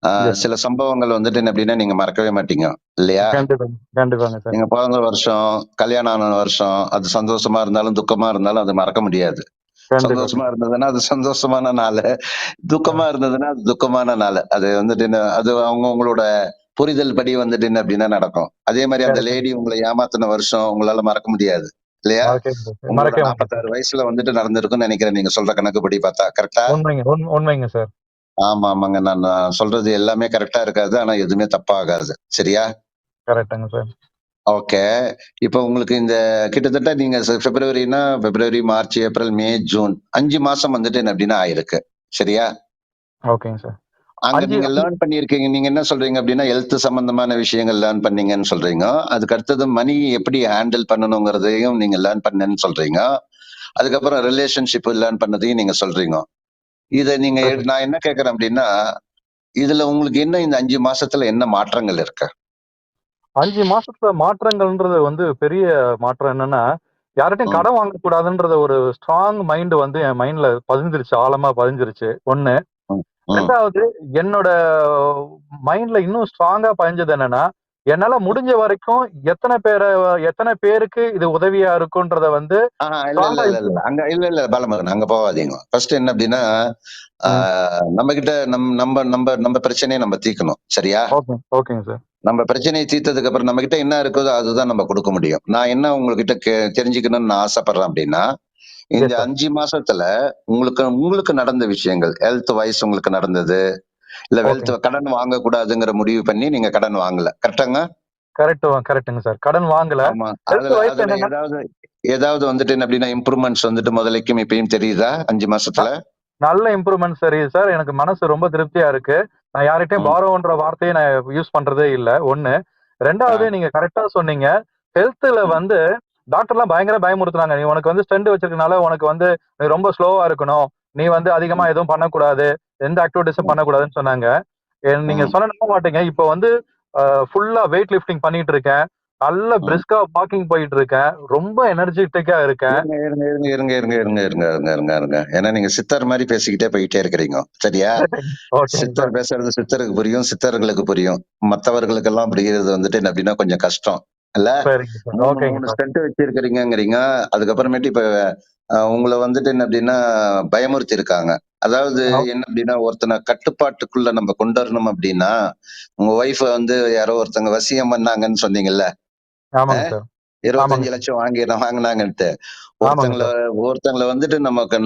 எஸ். சில சம்பவங்கள் வந்துட்டு என்ன அப்படின்னா நீங்க மறக்கவே மாட்டீங்க இல்லையா? கண்டிப்பாங்க, கண்டிப்பாங்க சார். நீங்க பிறந்த வருஷம், கல்யாணம் ஆன வருஷம், அது சந்தோஷமா இருந்தாலும், துக்கமா இருந்தாலும் அது மறக்க முடியாது. கண்டிப்பாங்க. சந்தோஷமா இருந்ததுன்னா, அது சந்தோஷமான நாளு. ஆ, துக்கமா இருந்ததுன்னா, அது துக்கமான நாளு. அது வந்துட்டு அது அவங்கவங்களோட புரிதல் படி வந்துட்டு என்ன அப்படின்னா நடக்கும். அதே மாரி அந்த கரெக்ட்டுங்க. லேடி உங்கள ஏமாத்துன வருஷம் உங்களால மறக்க முடியாது. இல்லையா? மறக்கவே முடியாது சார். உங்களோட மறக்கவே முடியாது 46 சார். வயசுல வந்துட்டு நடந்திருக்கும்னு நெனைக்கிறேன். நீங்க சொல்ற கணக்குப்படி பார்த்தா. கரெக்ட்டா? உண்மைங்க, உண்மைங்க சார். ஆமாங்க. நான் சொல்றது எல்லாமே கரெக்ட்டா இருக்காது. ஆனா எதுவுமே தப்பாகாது. சரியா? கரெக்ட்டுங்க சார். ஓகே. இப்ப உங்களுக்கு இந்த கிட்டத்தட்ட நீங்க பிப்ரவரினா, பிப்ரவரி, மார்ச், ஏப்ரல், மே, ஜூன் 5 மாசம் வந்துட்டு என்ன அப்டின்னா ஆயிருக்கு. சரியா? ஓகேங்க சார். அங்க 5 நீங்க லேர்ன் பண்ணியிருக்கீங்க. நீங்க என்ன சொல்றீங்க அப்டின்னா, ஹெல்த் சம்பந்தமான விஷயங்கள் லேர்ன் பண்ணீங்கன்னு சொல்றீங்க. அதுக்கு அடுத்தது மனி எப்படி ஹேண்டில் பண்ணணுங்கிறதையும் நீங்க லேர்ன் பண்ணேன்னு சொல்றீங்க. அதுக்கப்புறம் ரிலேஷன்ஷிப் லேர்ன் பண்ணதையும் நீங்க சொல்றீங்க. இத நீங்க கரெக்ட். நான் என்ன கேட்கிறேன் அப்டின்னா, இதுல உங்களுக்கு என்ன இந்த 5 மாசத்துல என்ன மாற்றங்கள் இருக்கு? 5 மாசத்துல மாற்றங்கள்ன்றது வந்து பெரிய மாற்றம் என்னன்னா, யார்ட்டயும் ம், கடன் வாங்கக்கூடாதுன்றத ஒரு ஸ்ட்ராங் மைண்ட் வந்து என் மைண்ட்ல பதிஞ்சிருச்சு. ஆழமா பதிஞ்சிருச்சு. 1. ம், ம். 2வது என்னோட மைண்ட்ல இன்னும் ஸ்ட்ராங்கா பதிஞ்சது என்னன்னா, என்னால முடிஞ்ச வரைக்கும் எத்தன பேருக்கு இது உதவியா இருக்குன்றத வந்து இல்ல, இல்ல, ஸ்ட்ராங்கா இல்ல, இல்ல. அங்க இல்ல, இல்ல பாலமுருகன். அங்க போகாதீங்க. ஃபர்ஸ்ட் என்ன அப்டின்னா, ஆ ம். நம்மகிட்ட நம்ப நம்ப நம்ப பிரச்சனைய நம்ம தீர்க்கணும். சரியா? ஓகேங்க சார். நம்ம பிரச்சனைய தீர்த்ததுக்கு அப்புறம் நம்மகிட்ட என்ன இருக்குதோ அதுதான் நம்ம குடுக்க முடியும். நான் என்ன உங்ககிட்ட தெரிஞ்சுக்கணும்னு நான் ஆசைப்படுறேன் அப்டின்னா, இந்த எஸ் சார். 5 மாசத்துல உங்களுக்கு உங்களுக்கு நடந்த விஷயங்கள், ஹெல்த் வைஸ் உங்களுக்கு நடந்தது, இல்ல ஓகேங்க. கடன் வாங்கக்கூடாதுங்கிற முடிவு பண்ணி நீங்க கடன் வாங்கல. கரெக்ட்டாங்க? கரெக்ட்டுங்க சார். கடன் வாங்கல. ஆமா. ஹெல்த் அதுல வைஸ் அதுல என்னன்னா, ஏதாவது ஏதாவது வந்துட்டு என்ன அப்டின்னா இம்ப்ரூவ்மென்ட்ஸ் வந்துட்டு முதலைக்கும் இப்பயும் தெரியுதா 5 ந மாசத்துல? நல்ல இம்ப்ரூவ்மென்ட்ஸ் தெரியுது சார். எனக்கு மனசு ரொம்ப திருப்தியா இருக்கு. நான் யார்கிட்டயும் ம். பாரோன்ற வார்த்தைய நான் யூஸ் பண்றதே இல்ல. 1. ஆ. 2வது நீங்க கரெக்ட்டா சொன்னீங்க. ஹெல்த்ல ம். வந்து டாக்டர்லாம் பயங்கர பயமுறுத்துறாங்க. "நீ உனக்கு வந்து ஸ்டெண்ட் வச்சிருக்கனால உனக்கு வந்து நீ ரொம்ப ஸ்லோவா இருக்கணும். நீ வந்து அதிகமா ம். எதுவும் பண்ணக்கூடாது. எந்த ஆக்டிவிட்டீஸும் ம். பண்ணக்கூடாதுன்னு" சொன்னாங்க. நீங்க ம். சொன்னா நம்ப மாட்டீங்க. இப்ப வந்து ஃபுல்லா வெயிட் லிஃப்டிங் பண்ணிட்டு இருக்கேன். நல்ல ம். பிரிஸ்கா வாக்கிங் போயிட்டு இருக்கேன். ரொம்ப எனர்ஜிட்டிக்கா இருக்கேன். இருங்க, இருங்க, இருங்க, இருங்க, இருங்க, இருங்க, இருங்க, இருங்க, இருங்க, இருங்க. ஏன்னா நீங்க சித்தர் மாரி பேசிக்கிட்டே போயிட்டே இருக்கிறீங்க. சரியா? ஓகேங்க சித்தர் சார். பேசுறது சித்தருக்கு புரியும், சித்தர்களுக்கு புரியும். மத்தவர்களுக்கெல்லாம் புரிகிறது வந்துட்டு என்ன அப்டின்னா கொஞ்சம் கஷ்டம். இல்ல? சரிங்க சார். 3, ஓகேங்க 3 சார். ஸ்டெண்ட் வச்சிருக்கிறீங்கங்கிறீங்க. அதுக்கப்புறமேட்டு இப்ப உங்கள வந்துட்டு என்ன அப்டின்னா பயமுறுத்தி இருக்காங்க. அதாவது என்ன அப்டின்னா, ஒருத்தன கட்டுப்பாட்டுக்குள்ள நம்ம கொண்டு வரணும் அப்டின்னா, உங்க ஒய்ஃப வந்து யாரோ ஒருத்தங்க வசியம் பண்ணாங்கன்னு சொன்னீங்கல்ல? அ ஆமாங்க சார். ஆமாங்க சார். 25,00,000 வாங்குனாங்கன்ட்டு. ஆமாங்க ஒருத்தங்கள சார். ஒருத்தங்கள வந்துட்டு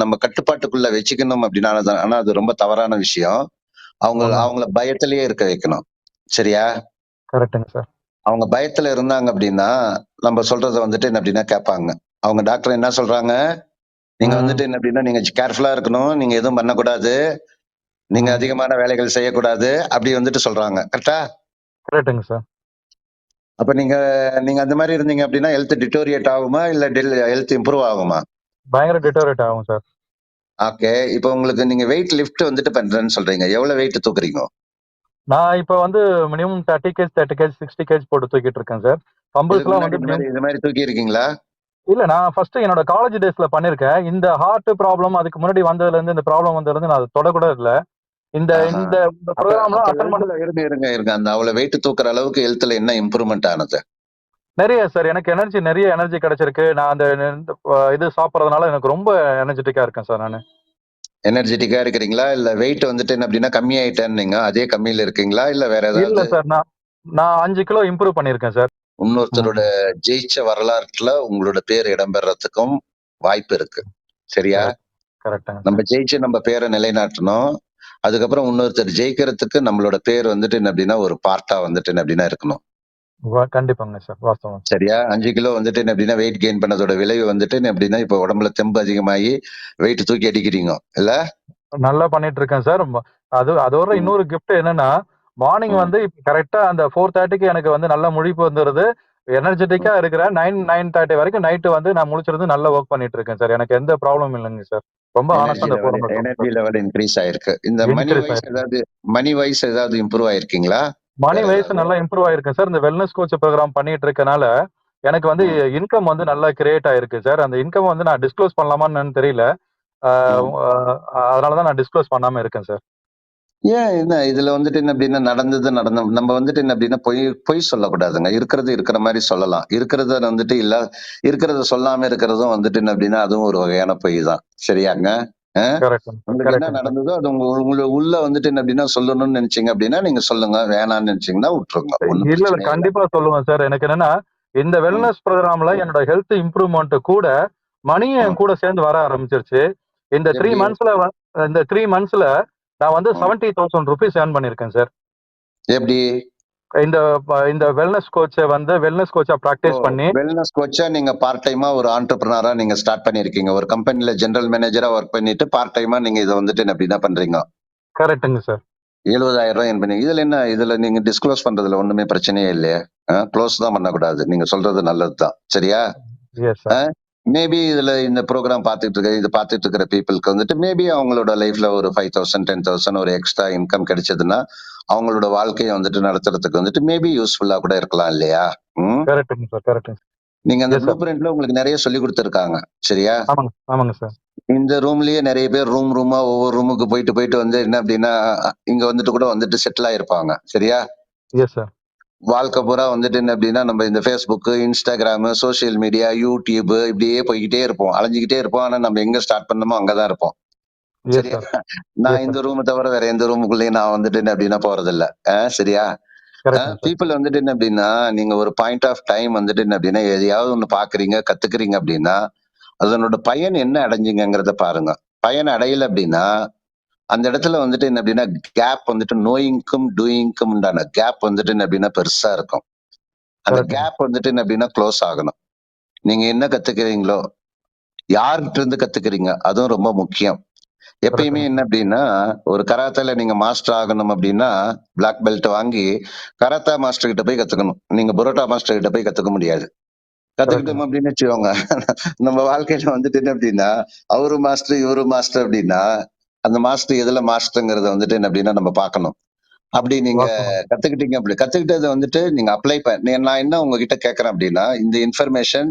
நம்ம கட்டுப்பாட்டுக்குள்ள வச்சுக்கணும் அப்டின்னா, ஆனா அது ரொம்ப தவறான விஷயம். உண்மைங்க. அவங்கள பயத்திலேயே இருக்க வைக்கணும். சரியா? கரெக்ட்டுங்க சார். அவங்க பயத்துல இருந்தாங்க அப்டின்னா, நம்ம சொல்றத வந்துட்டு என்ன அப்டின்னா கேட்பாங்க. அவங்க டாக்டர் என்ன சொல்றாங்க? நீங்க ம், வந்துட்டு என்ன அப்டின்னா, நீங்க கேர்ஃபுல்லா இருக்கணும். நீங்க எதுவும் பண்ணக்கூடாது. நீங்க ம். அதிகமான வேலைகள் செய்யக்கூடாது. அப்டி வந்துட்டு சொல்றாங்க. கரெக்ட்டா? கரெக்ட்டுங்க சார். அப்ப நீங்க நீங்க அந்த மாரி இருந்தீங்க அப்டின்னா, ஹெல்த் டிட்டோரியேட் ஆகுமா? இல்ல ஹெல்த் இம்ப்ரூவ் ஆகுமா? பயங்கர டிட்டோரேட் ஆகும் சார். ஓகே. இப்ப உங்களுக்கு நீங்க வெயிட் லிஃப்ட் வந்துட்டு பண்றேன்னு சொல்றீங்க. எவ்வளவு வெயிட் தூக்குறீங்க? நான் இப்ப வந்து மினிமம் 30 கேஜ், 60 கேஜ் போட்டு தூக்கிட்டு இருக்கேன் சார். இதுக்கு தம்பிள்ஸ்லாம் முன்னாடி வந்து மினிமம் இந்த மாரி தூக்கி இருக்கீங்களா? இல்ல நான் ஃபர்ஸ்ட் என்னோட காலேஜ் டேஸ்ல பண்ணிருக்கேன். இந்த ஹார்ட் ப்ராப்ளம் அதுக்கு முன்னாடி வந்ததுல இருந்து இந்த ப்ராப்ளம் வந்ததுல இருந்து நான் அதை தொட கூட இல்ல. இந்த ஆஹா. இந்த அப்ப ப்ரோக்ராம்லாம் அப்ப அட்டன் பண்ண ஹெல்த்ல இருங்க அந்த அவ்வளவு வெயிட் தூக்குற அளவுக்கு ஹெல்த்ல என்ன இம்ப்ரூவ்மெண்ட் ஆனது? நிறைய சார் எனக்கு நிறைய எனர்ஜி கிடைச்சிருக்கு. நான் அந்த இது சாப்பிட்றதுனால எனக்கு ரொம்ப எனர்ஜெட்டிக்கா இருக்கேன் சார் நானு. எனர்ஜெட்டிக்கா இருக்கிறீங்களா? இல்ல வெயிட் வந்துட்டு என்ன அப்படின்னா கம்மி ஆயிட்டேன்னீங்க. அதே கம்மியில இருக்கீங்களா? இல்ல வேற இல்ல ஏதாவது சார் நான் நான் 5 கிலோ இம்ப்ரூவ் பண்ணியிருக்கேன் சார். இன்னொருத்தரோட ஜெயிச்ச வரலாற்றுல உங்களோட பேர் இடம்பெறதுக்கும் வாய்ப்பு இருக்கு. சரியா? கரெக்டாங்க நம்ம சார். ஜெயிச்சு நம்ம பேரை நிலைநாட்டணும். அதுக்கப்புறம் இன்னொருத்தர் ஜெயிக்கிறதுக்கு நம்மளோட பேர் வந்துட்டு என்ன அப்படின்னா ஒரு பார்ட்டா வந்துட்டு என்ன அப்படின்னா இருக்கணும். கண்டிப்பாங்க சார், வாஸ்தவம். சரியா? 5 கிலோ வந்துட்டு என்ன அப்படின்னா வெயிட் கெயின் பண்ணதோட விளைவு வந்துட்டு என்ன அப்படின்னா இப்ப உடம்புல தெம்பு அதிகமாகி வெயிட் தூக்கி அடிக்கிறீங்க இல்ல? நல்லா பண்ணிட்டு இருக்கேன் சார். அதோட ம், இன்னொரு கிஃப்ட் என்னன்னா, மார்னிங் ம், வந்து இப்ப கரெக்டா அந்த 4:30க்கு எனக்கு வந்து நல்ல முழிப்பு வந்துருது. எனர்ஜெட்டிக்கா ம். இருக்கிறேன். 9:30 வரைக்கும் நைட்டு வந்து நான் முழிச்சிருந்து நல்லா ஒர்க் பண்ணிட்டு இருக்கேன் சார். எனக்கு எந்த ப்ராப்ளமும் இல்லைங்க சார். ரொம்ப ஹானஸ்டா அந்த ப்ரோக்ராம்ல சொல்றேன் எனர்ஜி சார். லெவல் இன்க்ரீஸ் ஆயிருக்கு. இந்த இன்கிரீஸ் ஆயிருக்கு. மணி வைஸ் ஏதாவது இம்ப்ரூவ் ஆயிருக்கீங்களா? மணி வேற வைஸ் ஏதாவது? நல்லா இம்ப்ரூவ் ஆயிருக்கேன் சார். இந்த வெல்னஸ் கோச் ப்ரோக்ராம் பண்ணிட்டு இருக்கனால, எனக்கு வந்து ம், இன்கம் வந்து நல்லா கிரியேட் ஆயிருக்கு சார். அந்த இன்கம் வந்து நான் டிஸ்க்ளோஸ் பண்ணலாமான்னு என்னன்னு தெரியல. ஆ ம். அதனால தான் நான் டிஸ்க்ளோஸ் பண்ணாம இருக்கேன் சார். ஏன் என்ன இதுல வந்துட்டு என்ன அப்படின்னா நம்ம வந்துட்டு என்ன அப்படின்னா பொய் பொய் சொல்லக்கூடாதுங்க. இருக்கிறது இருக்கிற மாரி சொல்லலாம். இருக்கிறத வந்துட்டு இல்ல இருக்கிறத சொல்லாம இருக்கிறதும் வந்துட்டு என்ன அப்படின்னா அதுவும் ஒரு வகையான பொய் தான். சரியாங்க? அ கரெக்ட்டுங்க சார். உங்களுக்கு என்ன கரெக்ட்டுங்க சார். நடந்ததோ அது உங்க உள்ள வந்துட்டு என்ன அப்படின்னா சொல்லணும்னு நினைச்சீங்க அப்படின்னா நீங்க சொல்லுங்க. வேணாம்னு நினைச்சீங்கன்னா விட்டுருங்க. ஒண்ணும் இல்ல, பிரச்சனையே இல்ல. கண்டிப்பா சொல்லுவேன் சார். எனக்கு என்னன்னா, இந்த ம், வெல்னஸ் ப்ரோகிராம்ல என்னோட ஹெல்த் இம்ப்ரூவ்மென்ட் கூட, மணியும் ம். என் கூட சேர்ந்து வர ஆரம்பிச்சிருச்சு. இந்த 3 எப்படி? மந்த்ஸ்ல இந்த 3 மந்த்ஸ்ல நான் வந்து ம். ₹70,000 ஏர்ன் பண்ணியிருக்கேன் சார். எப்படி? இந்த வெல்னஸ் கோச்சா ஓ! பிராக்டிஸ் பண்ணி வெல்னஸ் கோச்சா நீங்க பார்ட் டைமா ஒரு ஆன்டர்பிரினரா நீங்க ஸ்டார்ட் பண்ணியிருக்கீங்க. ஒரு கம்பெனில ஜெனரல் மேனேஜரா வொர்க் பண்ணிட்டு பார்ட் டைமா நீங்க இத வந்துட்டு என்ன அப்படின்னா பண்றீங்க. கரெக்ட்டுங்க சார். ரூ. 70,000 என் பண்ணி இதுல என்ன? இதுல நீங்க டிஸ்க்ளோஸ் பண்றதுல ஒண்ணுமே பிரச்சனையே இல்லையே! குளோஸ் தான் பண்ணக்கூடாது. நீங்க சொல்றது நல்லது தான். சரியா? எஸ் அ சார். மேபி இதுல இந்த புரோகிராம் பார்த்துட்டு இருக்கிற பீப்பிள்க்கு வந்துட்டு மேபி அவங்களோட லைஃப்ல ஒரு 5,000, 10,000 ஒரு எக்ஸ்ட்ரா இன்கம் கிடைச்சதுன்னா, அவங்களோட வாழ்க்கைய வந்துட்டு நடத்துறதுக்கு வந்துட்டு மேபி யூஸ்ஃபுல்லா கூட இருக்கலாம் இல்லையா? ம். கரெக்ட்டுங்க சார். கரெக்ட்டுங்க. நீங்க அந்த எஸ் ப்ளூ சார். பிரிண்ட்ல உங்களுக்கு நெறைய சொல்லிக் குடுத்துருக்காங்க. சரியா? ஆமாங்க. ஆமாங்க சார். இந்த ரூம்லயே நெறைய பேர் ரூமா ஒவ்வொரு ரூமுக்கு போயிட்டு வந்து என்ன அப்டின்னா, இங்க வந்துட்டு கூட வந்துட்டு செட்டில் ஆயிருப்பாங்க. சரியா? Yes sir. வாழ்க்கை பூரா வந்துட்டு என்ன அப்டின்னா, நம்ம இந்த Facebook, Instagram, social media, YouTube இப்படியே போய்க்கிட்டே இருப்போம். அலைஞ்சுகிட்டே இருப்போம். ஆனா நம்ம எங்க ஸ்டார்ட் பண்ணோமோ அங்க தான் இருப்போம். எஸ் சரியா? சார். நான் எஸ் இந்த சார். ரூம தவிர வேற எந்த ரூமுக்குள்ளயும் நான் வந்துட்டு என்ன அப்டின்னா போறதில்ல. சரியா? கரெக்ட்டுங்க சார். பீப்பிள் வந்துட்டு என்ன அப்டின்னா, நீங்க ஒரு பாயிண்ட் ஆஃப் டைம் வந்துட்டு என்ன அப்டின்னா, எதையாவது ஒண்ணு பார்க்குறீங்க, கத்துக்கிறீங்க அப்டின்னா, அதனோட பயன் என்ன அடைஞ்சீங்கங்கிறத பாருங்க. பயன் அடையல அப்டின்னா, அந்த இடத்துல வந்துட்டு என்ன அப்டின்னா, கேப் வந்துட்டு நோயிங்க்கும், டூயிங்க்கும் உண்டான கேப் வந்துட்டு என்ன அப்டின்னா பெருசா இருக்கும். அந்த கரெக்ட்டுங்க. கேப் வந்துட்டு என்ன அப்டின்னா குளோஸ் ஆகணும். நீங்க என்ன கத்துக்கிறீங்களோ, யார்கிட்ட இருந்து கத்துக்கிறீங்க? அதுவும் ரொம்ப முக்கியம். எப்பயுமே கரெக்ட்டுங்க என்ன சார். அப்டின்னா, ஒரு கராத்தேல நீங்க மாஸ்டர் ஆகணும் அப்டின்னா, பிளாக் பெல்ட் வாங்கி கராத்தா மாஸ்டர் கிட்ட போய் கத்துக்கணும். நீங்க பரோட்டா மாஸ்டர் கிட்ட போய் கத்துக்க முடியாது. கரெக்ட்டுங்க. கத்துக்கிட்டோம் அப்படின்னு வச்சுக்கோங்க. நம்ம வாழ்க்கையில வந்துட்டு என்ன அப்படின்னா, அவரு மாஸ்டர், இவரு மாஸ்டர் அப்படின்னா, அந்த மாஸ்டர் எதுல மாஸ்டர்ங்கிறத வந்துட்டு என்ன அப்படின்னா நம்ம பார்க்கணும். அப்படி நீங்க வாஸ்தவம். கத்துக்கிட்டத வந்துட்டு நீங்க நான் என்ன உங்ககிட்ட கேட்கிறேன் அப்படின்னா, இந்த இன்ஃபர்மேஷன்,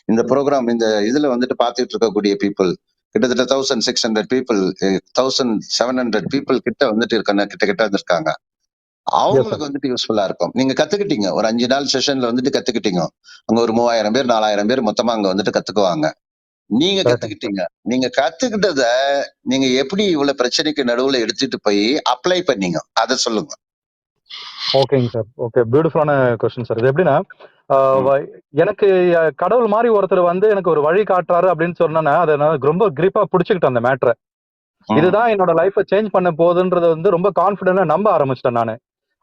இந்த புரோகிராம் இந்த இதுல வந்துட்டு பார்த்துட்டு இருக்கக்கூடிய பீப்பிள் கிட்டத்தட்ட 1600 பீப்பிள் 1700 பீப்பிள் கிட்ட வந்துட்டு கிட்ட வந்திருக்காங்க. Yes sir. அவங்களுக்கு வந்துட்டு யூஸ்ஃபுல்லா இருக்கும். நீங்க கத்துக்கிட்டீங்க. ஒரு 5 நாள் செஷன்ல வந்துட்டு கத்துக்கிட்டீங்க. அங்க ஒரு 3000 பேர், 4000 பேர் மொத்தமா அங்க வந்துட்டு கத்துக்குவாங்க. நீங்க கரெக்ட்டுங்க சார். கத்துக்கிட்டீங்க. நீங்க கத்துக்கிட்டத நீங்க எப்படி இவ்வளவு பிரச்சனைக்கு நடுவுல எடுத்துட்டு போய் அப்ளை பண்ணீங்க? அத சொல்லுங்க. ஓகேங்க சார். ஓகே. பியூட்டிஃபுல்லான கொஸ்டின் சார். இது எப்படின்னா, ஆ வ ம், எனக்கு கடவுள் மாரி ஒருத்தர் வந்து எனக்கு ஒரு வழி காட்டுறாரு அப்படின்னு சொன்னோனே, அத நான் ரொம்ப கிரிப்பா புடிச்சுக்கிட்டேன் அந்த மேட்டர. ம், இதுதான் என்னோட லைஃப்ப சேஞ்ச் பண்ண போகுதுன்றத வந்து ரொம்ப கான்ஃபிடென்ட்டா நம்ப ஆரம்பிச்சுட்டேன் நானு.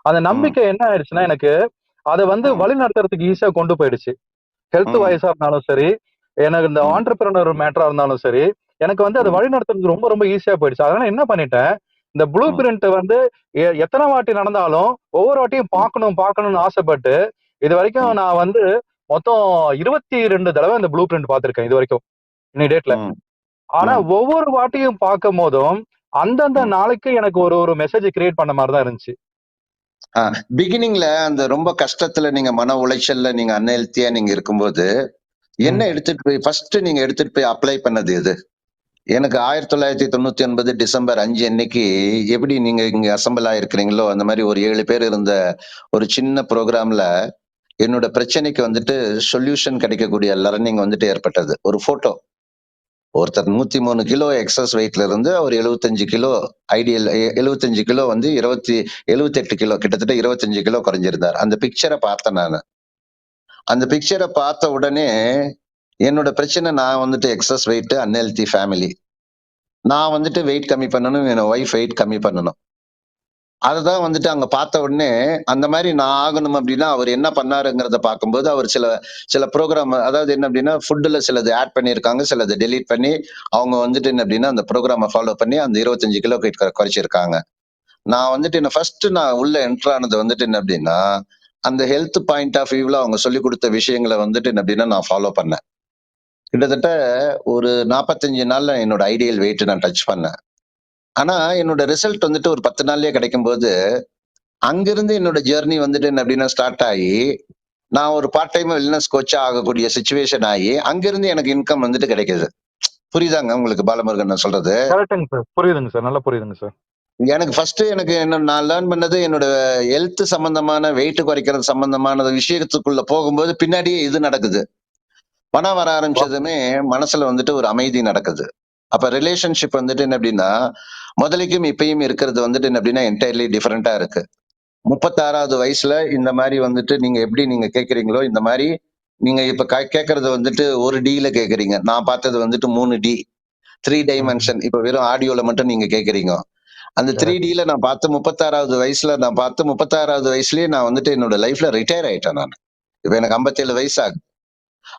அந்த ம், நம்பிக்கை என்ன ஆயிடுச்சுன்னா, எனக்கு அத வந்து ம், வழிநடத்துறதுக்கு ஈஸியா கொண்டு போயிடுச்சு. ஹெல்த் ம், வைஸா இருந்தாலும் சரி, எனக்கு இந்த ம், ஆன்டர்பிரினர் மேட்டரா இருந்தாலும் சரி, எனக்கு வந்து அத ம், வழிநடத்துறது ரொம்ப ரொம்ப ஈஸியா போயிடுச்சு. அதனால என்ன பண்ணிட்டேன், இந்த ப்ளூ ம், பிரிண்ட் வந்து எத்தன வாட்டி நடந்தாலும், ஒவ்வொரு வாட்டியும் ம், பார்க்கணும்னு ஆசைப்பட்டு, இதுவரைக்கும் ம், நான் வந்து மொத்தம் 22 தடவ இந்த ப்ளூ பிரிண்ட் பார்த்திருக்கேன் இதுவரைக்கும், இன்னி டேட்ல. ம், ஆனா ம், ஒவ்வொரு வாட்டியும் பார்க்கும்போதும், அந்தந்த ம். நாளைக்கு எனக்கு ஒரு ஒரு மெசேஜ் கிரியேட் பண்ண மாரி தான் இருந்துச்சு. ஆ பிகினிங்ல அந்த ரொம்ப கஷ்டத்துல நீங்க மன உளைச்சல்ல நீங்க அன்ஹெல்த்தியா நீங்க இருக்கும்போது, என்ன எடுத்துட்டு போய் ஃபர்ஸ்ட் நீங்க எடுத்துட்டு போய் அப்ளை பண்ணது எது? எனக்கு 1999 டிசம்பர் 5 அன்னைக்கு எப்படி நீங்க இங்க அசெம்பிள் ஆயிருக்கிறீங்களோ அந்த மாதிரி ஒரு 7 பேர் இருந்த ஒரு சின்ன ப்ரோக்ராம்ல என்னோட பிரச்சனைக்கு வந்துட்டு சொல்யூஷன் கிடைக்கக்கூடிய லர்னிங் வந்துட்டு ஏற்பட்டது. ஒரு போட்டோ, ஒருத்தர் 103 கிலோ எக்ஸஸ் வெயிட்ல இருந்து அவர் 75 கிலோ ஐடியல் 75 கிலோ வந்து 78 கிலோ கிட்டத்தட்ட 25 கிலோ குறைஞ்சிருந்தார். அந்த பிக்சரை பார்த்தேன் நான். அந்த பிக்சரை பார்த்த உடனே என்னோட பிரச்சனை, நான் வந்துட்டு எக்ஸஸ் வெயிட், அன்ஹெல்தி ஃபேமிலி. நான் வந்துட்டு வெயிட் கம்மி பண்ணணும், என் ஒய்ஃப் வெயிட் கம்மி பண்ணணும். அதுதான் வந்துட்டு அங்க பார்த்த உடனே அந்த மாதிரி நான் ஆகணும் அப்படின்னா அவர் என்ன பண்ணாருங்கிறத பார்க்கும்போது அவர் சில சில ப்ரோக்ராம், அதாவது என்ன அப்படின்னா ஃபுட்டுல சிலது ஆட் பண்ணியிருக்காங்க, சிலது டெலீட் பண்ணி அவங்க வந்துட்டு என்ன அப்படின்னா அந்த ப்ரோக்ராமை ஃபாலோ பண்ணி அந்த 25 கிலோ குறைச்சிருக்காங்க. நான் வந்துட்டு என்ன ஃபர்ஸ்ட் நான் உள்ள என்டர் ஆனது வந்துட்டு என்ன அப்படின்னா அந்த ஹெல்த் பாயிண்ட் ஆஃப் வியூல அவங்க சொல்லி கொடுத்த விஷயங்களை வந்துட்டு என்ன அப்படின்னா நான் ஃபாலோ பண்ணேன். கிட்டத்தட்ட ஒரு 45 நாள்ல என்னோட ஐடியல் வெயிட் நான் டச் பண்ணேன். ஆனா என்னோட ரிசல்ட் வந்துட்டு ஒரு 10 நாள்லயே கிடைக்கும்போது அங்கிருந்து என்னோட ஜெர்னி வந்துட்டு என்ன அப்படின்னா ஸ்டார்ட் ஆகி நான் ஒரு பார்ட் டைம் வெல்னஸ் கோச்சா ஆகக்கூடிய சுச்சுவேஷன் ஆகி அங்கிருந்து எனக்கு இன்கம் வந்துட்டு கிடைக்குது. புரியுதாங்க உங்களுக்கு பாலமுருகன் நான் சொல்றது? கரெக்ட்டுங்க சார். புரியுதுங்க சார். நல்லா புரியுதுங்க சார். எனக்கு ஃபர்ஸ்ட் எனக்கு என்ன நான் லேர்ன் பண்ணது என்னோட ஹெல்த் சம்பந்தமான வெயிட் குறைக்கிறது சம்பந்தமான விஷயத்துக்குள்ள போகும்போது பின்னாடியே இது நடக்குது. பணம் வர ஆரம்பிச்சதுமே மனசுல வந்துட்டு ஒரு அமைதி நடக்குது. அப்ப ரிலேஷன்ஷிப் வந்துட்டு என்ன அப்படின்னா முதலைக்கும் இப்பயும் இருக்கிறது வந்துட்டு என்ன அப்படின்னா என்டையர்லி டிஃபரெண்டா இருக்கு. 36வது வயசுல இந்த மாதிரி வந்துட்டு நீங்க எப்படி நீங்க கேக்குறீங்களோ இந்த மாதிரி நீங்க இப்ப கேக்குறது வந்துட்டு ஒரு டில கேக்குறீங்க. நான் பார்த்தது வந்துட்டு 3D 3 டைமென்ஷன். இப்ப வெறும் ஆடியோல மட்டும் நீங்க கேக்குறீங்க. அந்த 3Dல நான் பார்த்து 36வது வயசுல நான் பார்த்து 36வது வயசுலயே நான் வந்துட்டு என்னோட லைஃப்ல ரிட்டையர் ஆயிட்டேன் நான். இப்ப எனக்கு 57 வயசு ஆகுது.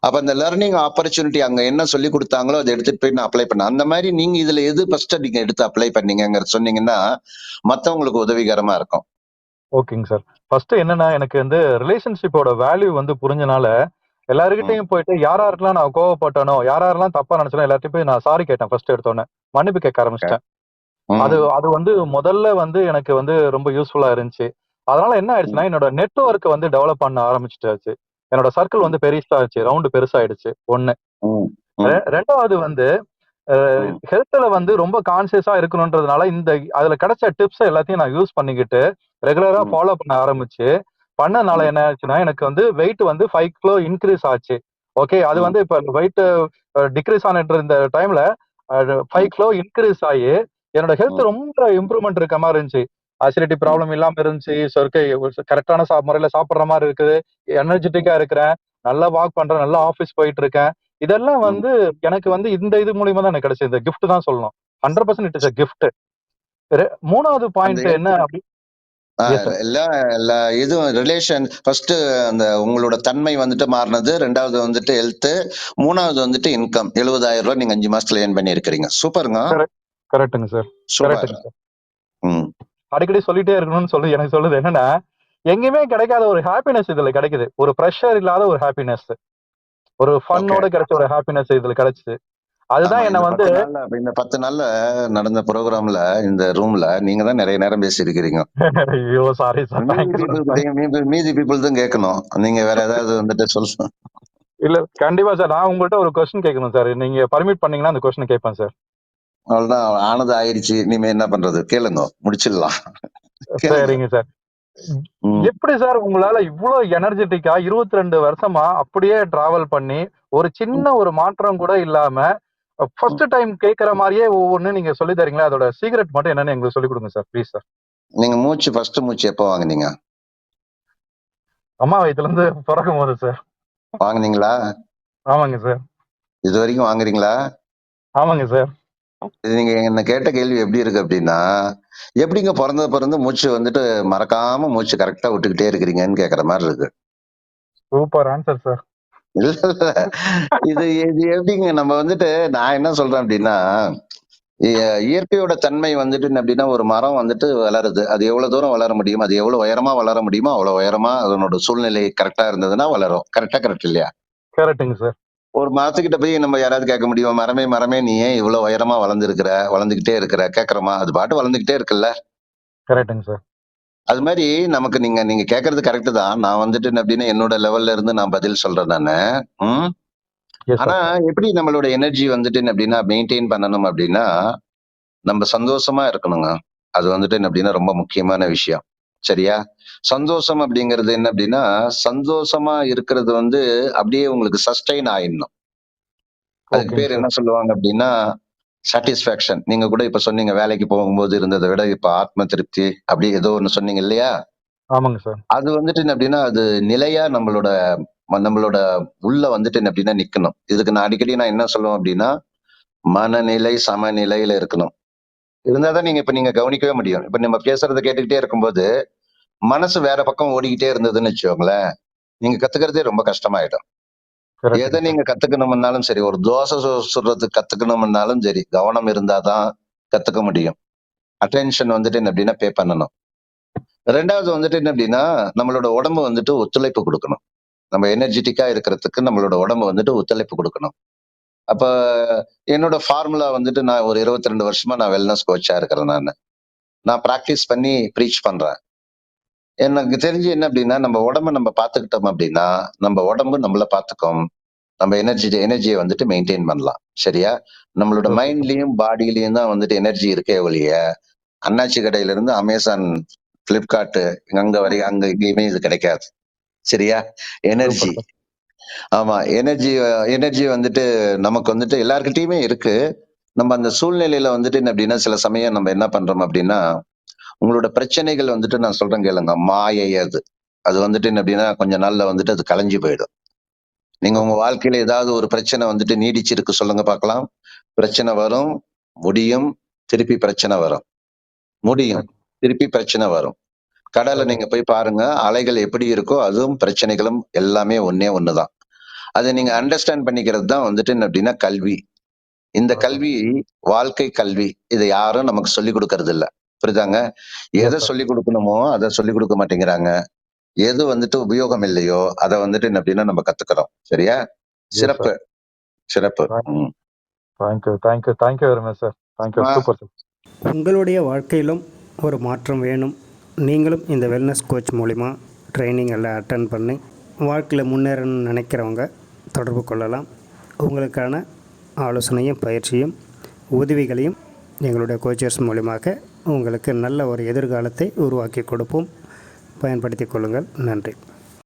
அப்ப அந்த லர்னிங் ஆப்பர்ச்சுனிட்டி அங்க என்ன சொல்லி கொடுத்தாங்களோ அதை எடுத்துட்டு போய் நான் அப்ளை பண்ணேன். அந்த மாதிரி நீங்க இதுல எது ஃபர்ஸ்ட் நீங்க எடுத்து அப்ளை பண்ணீங்கங்கறத சொன்னீங்கன்னா மத்தவங்களுக்கு உதவிகரமா இருக்கும். ஓகேங்க சார். ஃபர்ஸ்ட் என்னன்னா, எனக்கு வந்து ரிலேஷன்ஷிப்போட வேல்யூ வந்து புரிஞ்சனால, எல்லார்கிட்டயும் போயிட்டு யார் யாருக்கெல்லாம் நான் கோவப்பட்டனோ, யார் யாரெல்லாம் தப்பா நினைச்சனோ எல்லார்ட்டயும் போய் நான் சாரி கேட்டேன் ஃபர்ஸ்ட் எடுத்தோனே. மன்னிப்பு கேட்க ஆரம்பிச்சுட்டேன். அது அது வந்து முதல்ல வந்து எனக்கு வந்து ரொம்ப யூஸ்ஃபுல்லா இருந்துச்சு. அதனால என்ன ஆயிடுச்சுன்னா, என்னோட நெட்வொர்க் வந்து டெவலப் பண்ண ஆரம்பிச்சுட்டாச்சு. என்னோட சர்க்கிள் வந்து பெருசாச்சு. ரவுண்ட் பெருசாயிடுச்சு. 1. 2வது வந்து ஹெல்த்ல வந்து ரொம்ப கான்சியஸா இருக்கணும்ன்றதுனால அதுல கிடைச்ச டிப்ஸ் எல்லாத்தையும் நான் யூஸ் பண்ணிக்கிட்டு ரெகுலரா ஃபாலோ பண்ண ஆரம்பிச்சு பண்ணனால என்ன ஆச்சுன்னா எனக்கு வந்து வெயிட் வந்து 5 கிலோ இன்க்ரீஸ் ஆச்சு. ஓகே, அது வந்து இப்ப வெயிட் டிக்ரீஸ் ஆனிட்டு இருந்த டைம்ல 5 கிலோ இன்க்ரீஸ் ஆகி என்னோட ஹெல்த் ரொம்ப இம்ப்ரூவ்மெண்ட் இருக்க மாதிரி இருந்துச்சு. அசிடிட்டி ப்ராப்ளம் இல்லாம இருந்துச்சு. கரெக்டான முறையில சாப்பிடுற மாதிரி இருக்குது. எனர்ஜெட்டிக்கா இருக்கிறேன். நல்லா வாக் பண்றேன். நல்லா ஆபீஸ் போயிட்டு இருக்கேன். இதெல்லாம் வந்து எனக்கு வந்து இந்த இது மூலியமா தான் எனக்கு கிடைச்சது. கிஃப்ட் தான் சொல்லணும். 100% இட் இஸ் a gift. 3வது பாயிண்ட் என்ன அப்படி இதுவும் ரிலேஷன் ஃபர்ஸ்ட் அந்த உங்களோட தன்மை வந்துட்டு மாறினது, 2வது வந்துட்டு ஹெல்த், 3வது வந்துட்டு இன்கம். 70,000 ரூபாய் நீங்க 5 மாசத்துல ஏர்ன் பண்ணி இருக்கிறீங்க. சூப்பருங்க. கரெக்ட்டுங்க சார். கரெக்ட்டுங்க சார். அடிக்கடி சொல்லிட்டே இருக்கணும்னு சொல்லி எனக்கு சொல்லுது என்னன்னா, எங்கேயுமே கிடைக்காத ஒரு ஹாப்பினஸ் இதுல கிடைக்குது. ஒரு ப்ரெஷர் இல்லாத ஒரு ஹாப்பினஸ், ஒரு ஃபன்னோட கிடைச்ச ஒரு ஹாப்பினஸ் இதுல கிடைச்சது. அதுதான் என்ன வந்து இந்த 10 நாள்ல நடந்த ப்ரோக்ராம்ல இந்த ரூம்ல நீங்க தான் நிறைய நேரம் பேசி இருக்கிறீங்க. ஐயோ சாரி சார். மீதி பீப்புள் தான் கேட்கணும். நீங்க வேற ஏதாவது வந்துட்டு சொல்லணும். இல்ல கண்டிப்பா சார். நான் உங்கள்ட்ட ஒரு கொஸ்டின் கேட்கணும் சார். நீங்க பர்மிட் பண்ணீங்கன்னா அந்த கொஸ்டின் கேட்பேன் சார். அவ்வளவுதான், ஆனது ஆயிடுச்சு. இனிமே என்ன பண்றது? கேளுங்க, முடிச்சிடலாம். சரிங்க சார். எப்படி சார் உங்களால இவ்வளவு எனர்ஜெட்டிக்கா 22 வருஷமா அப்படியே டிராவல் பண்ணி ஒரு சின்ன ஒரு மாற்றம் கூட இல்லாம ஃபர்ஸ்ட் டைம் கேட்கற மாதிரியே ஒவ்வொன்னு நீங்க சொல்லி தரீங்களா? அதோட சீக்ரெட் மட்டும் என்னன்னு எங்களுக்கு சொல்லி கொடுங்க சார், ப்ளீஸ் சார். நீங்க ஃபர்ஸ்ட் மூச்சு எப்போ வாங்குனீங்க? அம்மா வயித்துல இருந்து பிறக்கும் போது சார். வாங்குனீங்களா? ஆமாங்க சார். இது வரைக்கும் வாங்குறீங்களா? ஆமாங்க சார். இது நீங்க என்ன கேட்ட கேள்வி எப்படி இருக்கு அப்படின்னா, எப்படிங்க பிறந்து மூச்சு வந்துட்டு மறக்காம மூச்சு கரெக்டா விட்டுக்கிட்டே இருக்கிறீங்கன்னு கேக்குற மாதிரி இருக்கு. Super answer sir. இல்ல இல்ல, இது இது எப்படிங்க நம்ம வந்துட்டு, நான் என்ன சொல்றேன் அப்படின்னா, இயற்கையோட தன்மை வந்துட்டு அப்படின்னா ஒரு மரம் வந்துட்டு வளருது. அது எவ்வளவு தூரம் வளர முடியும், அது எவ்வளவு உயரமா வளர முடியுமோ அவ்வளவு உயரமா அதனோட சூழ்நிலை கரெக்டா இருந்ததுன்னா வளரும். கரெக்ட் இல்லையா? கரெக்ட்டுங்க சார். ஒரு மரத்துக்கிட்ட போய் நம்ம யாராவது கேட்க முடியுமா, மரமே நீ ஏன் இவ்வளவு உயரமா வளர்ந்துகிட்டே இருக்கிற கேக்குறோமா? அது பாட்டு வளர்ந்துகிட்டே இருக்குல்ல. கரெக்ட்டுங்க சார். அது மாதிரி நமக்கு நீங்க கேக்குறது கரெக்ட் தான். நான் வந்துட்டு என்ன அப்படின்னா என்னோட லெவல்ல இருந்து நான் பதில் சொல்றேன் நானு. எஸ் ஆனா சார். எப்படி நம்மளோட எனர்ஜி வந்துட்டு என்ன அப்படின்னா மெயின்டைன் பண்ணணும் அப்படின்னா நம்ம சந்தோஷமா இருக்கணுங்க. அது வந்துட்டு என்ன அப்படின்னா ரொம்ப முக்கியமான விஷயம். சரியா? சந்தோஷம் அப்படிங்கிறது என்ன அப்படின்னா, சந்தோஷமா இருக்கிறது வந்து அப்படியே உங்களுக்கு சஸ்டெயின் ஆயிடணும். அதுக்கு ஓகேங்க பேர் என்ன சார். சொல்லுவாங்க அப்படின்னா, சாட்டிஸ்ஃபேக்ஷன். நீங்க கூட இப்ப சொன்னீங்க, வேலைக்கு போகும்போது இருந்தத விட இப்ப ஆத்ம திருப்தி அப்படி ஏதோ ஒண்ணு சொன்னீங்க இல்லையா? ஆமாங்க சார். அது வந்துட்டு என்ன அப்படின்னா, அது நிலையா நம்மளோட உள்ள வந்துட்டு என்ன அப்படின்னா நிக்கணும். இதுக்கு நான் அடிக்கடி என்ன சொல்லுவேன் அப்படின்னா, மனநிலை சமநிலையில இருக்கணும். இருந்தா தான் நீங்க கவனிக்கவே முடியும். இப்ப நம்ம பேசுறத கேட்டுக்கிட்டே இருக்கும்போது, மனசு வேற பக்கம் ஓடிக்கிட்டே இருந்ததுன்னு வச்சுக்கோங்களேன், நீங்க கத்துக்கிறதே ரொம்ப கஷ்டமாயிடும். எத கரெக்ட்டுங்க சார். நீங்க கத்துக்கணும்னாலும் சரி, ஒரு தோசை சுடுறதுக்கு கத்துக்கணும்னாலும் சரி, கவனம் இருந்தா தான் கத்துக்க முடியும். அட்டென்ஷன் வந்துட்டு என்ன அப்படின்னா பே பண்ணணும். 2வது வந்துட்டு என்ன அப்படின்னா, நம்மளோட உடம்பு வந்துட்டு ஒத்துழைப்பு குடுக்கணும். நம்ம எனர்ஜெட்டிக்கா இருக்கிறதுக்கு நம்மளோட உடம்பு வந்துட்டு ஒத்துழைப்பு குடுக்கணும். அப்ப என்னோட ஃபார்முலா வந்துட்டு நான் ஒரு 22 வருஷமா நான் வெல்னஸ் கோச்சா இருக்கிறேன் நானு. நான் பிராக்டிஸ் பண்ணி பிரீச் பண்றேன். எனக்கு தெரிஞ்சு என்ன அப்படின்னா, நம்ம உடம்ப நம்ம பார்த்துக்கிட்டோம் அப்படின்னா, நம்ம உடம்பு நம்மள பார்த்துக்கும். நம்ம எனர்ஜிய வந்துட்டு மெயின்டெயின் பண்ணலாம். சரியா? நம்மளோட ஓகே சார். மைண்ட்லயும், பாடியிலயும் தான் வந்துட்டு எனர்ஜி இருக்கே ஒழிய, அண்ணாச்சி கடையிலிருந்து Amazon, Flipkart அங்க எங்கேயுமே இது கிடைக்காது. சரியா? எனர்ஜி. Super sir. ஆமா. எனர்ஜி வந்துட்டு நமக்கு வந்துட்டு எல்லார்கிட்டயுமே இருக்கு. நம்ம அந்த சூழ்நிலையில வந்துட்டு என்ன அப்படின்னா, சில சமயம் நம்ம என்ன பண்றோம் அப்படின்னா, உங்களோட பிரச்சனைகள் வந்துட்டு நான் சொல்றேன் கேளுங்க. மாயை அது. அது வந்துட்டு என்ன அப்படின்னா, கொஞ்ச நாள்ல வந்துட்டு அது கலைஞ்சு போயிடும். நீங்க உங்க ஓகே. வாழ்க்கையில ஏதாவது ஒரு பிரச்சனை வந்துட்டு நீடிச்சிருக்கு சொல்லுங்க பார்க்கலாம். பிரச்சனை வரும், முடியும், திருப்பி பிரச்சனை வரும். முடியும், ரைட். திருப்பி பிரச்சனை வரும். கடல்ல ரைட்டுங்க நீங்க சார். போய் பாருங்க. அலைகள் எப்படி இருக்கோ, அதுவும் பிரச்சனைகளும் எல்லாமே ஒண்ணே ஒண்ணுதான். அத நீங்க அண்டர்ஸ்டாண்ட் பண்ணிக்கிறது தான் வந்துட்டு என்ன அப்படின்னா கல்வி. இந்த ஓகே. கல்வி, வாழ்க்கை கல்வி. இத யாரும் நமக்கு சொல்லிக் குடுக்கறது இல்ல. புரியுதாங்க? எஸ் எத சார். சொல்லிக் குடுக்கணுமோ, அத சொல்லிக் குடுக்க மாட்டேங்கிறாங்க. எது வந்துட்டு உபயோகம் இல்லையோ, அத வந்துட்டு என்ன அப்படின்னா நம்ம கத்துக்கிறோம். சரியா? எஸ் சிறப்பு, சார். சிறப்பு. ம். Thank you very much sir. Thank you. ஆ சூப்பர் சார். உங்களுடைய வாழ்க்கையிலும் ஒரு மாற்றம் வேணும். நீங்களும் இந்த வெல்னஸ் கோச் மூலிமா ட்ரைனிங் எல்லாம் அட்டன் பண்ணி வாழ்க்கையில் முன்னேறணும்னு நினைக்கிறவங்க தொடர்பு கொள்ளலாம். உங்களுக்கான ஆலோசனையும் பயிற்சியும் உதவிகளையும் எங்களுடைய கோச்சர்ஸ் மூலியமாக உங்களுக்கு நல்ல ஒரு எதிர்காலத்தை உருவாக்கி கொடுப்போம். பயன்படுத்திக் கொள்ளுங்கள். நன்றி.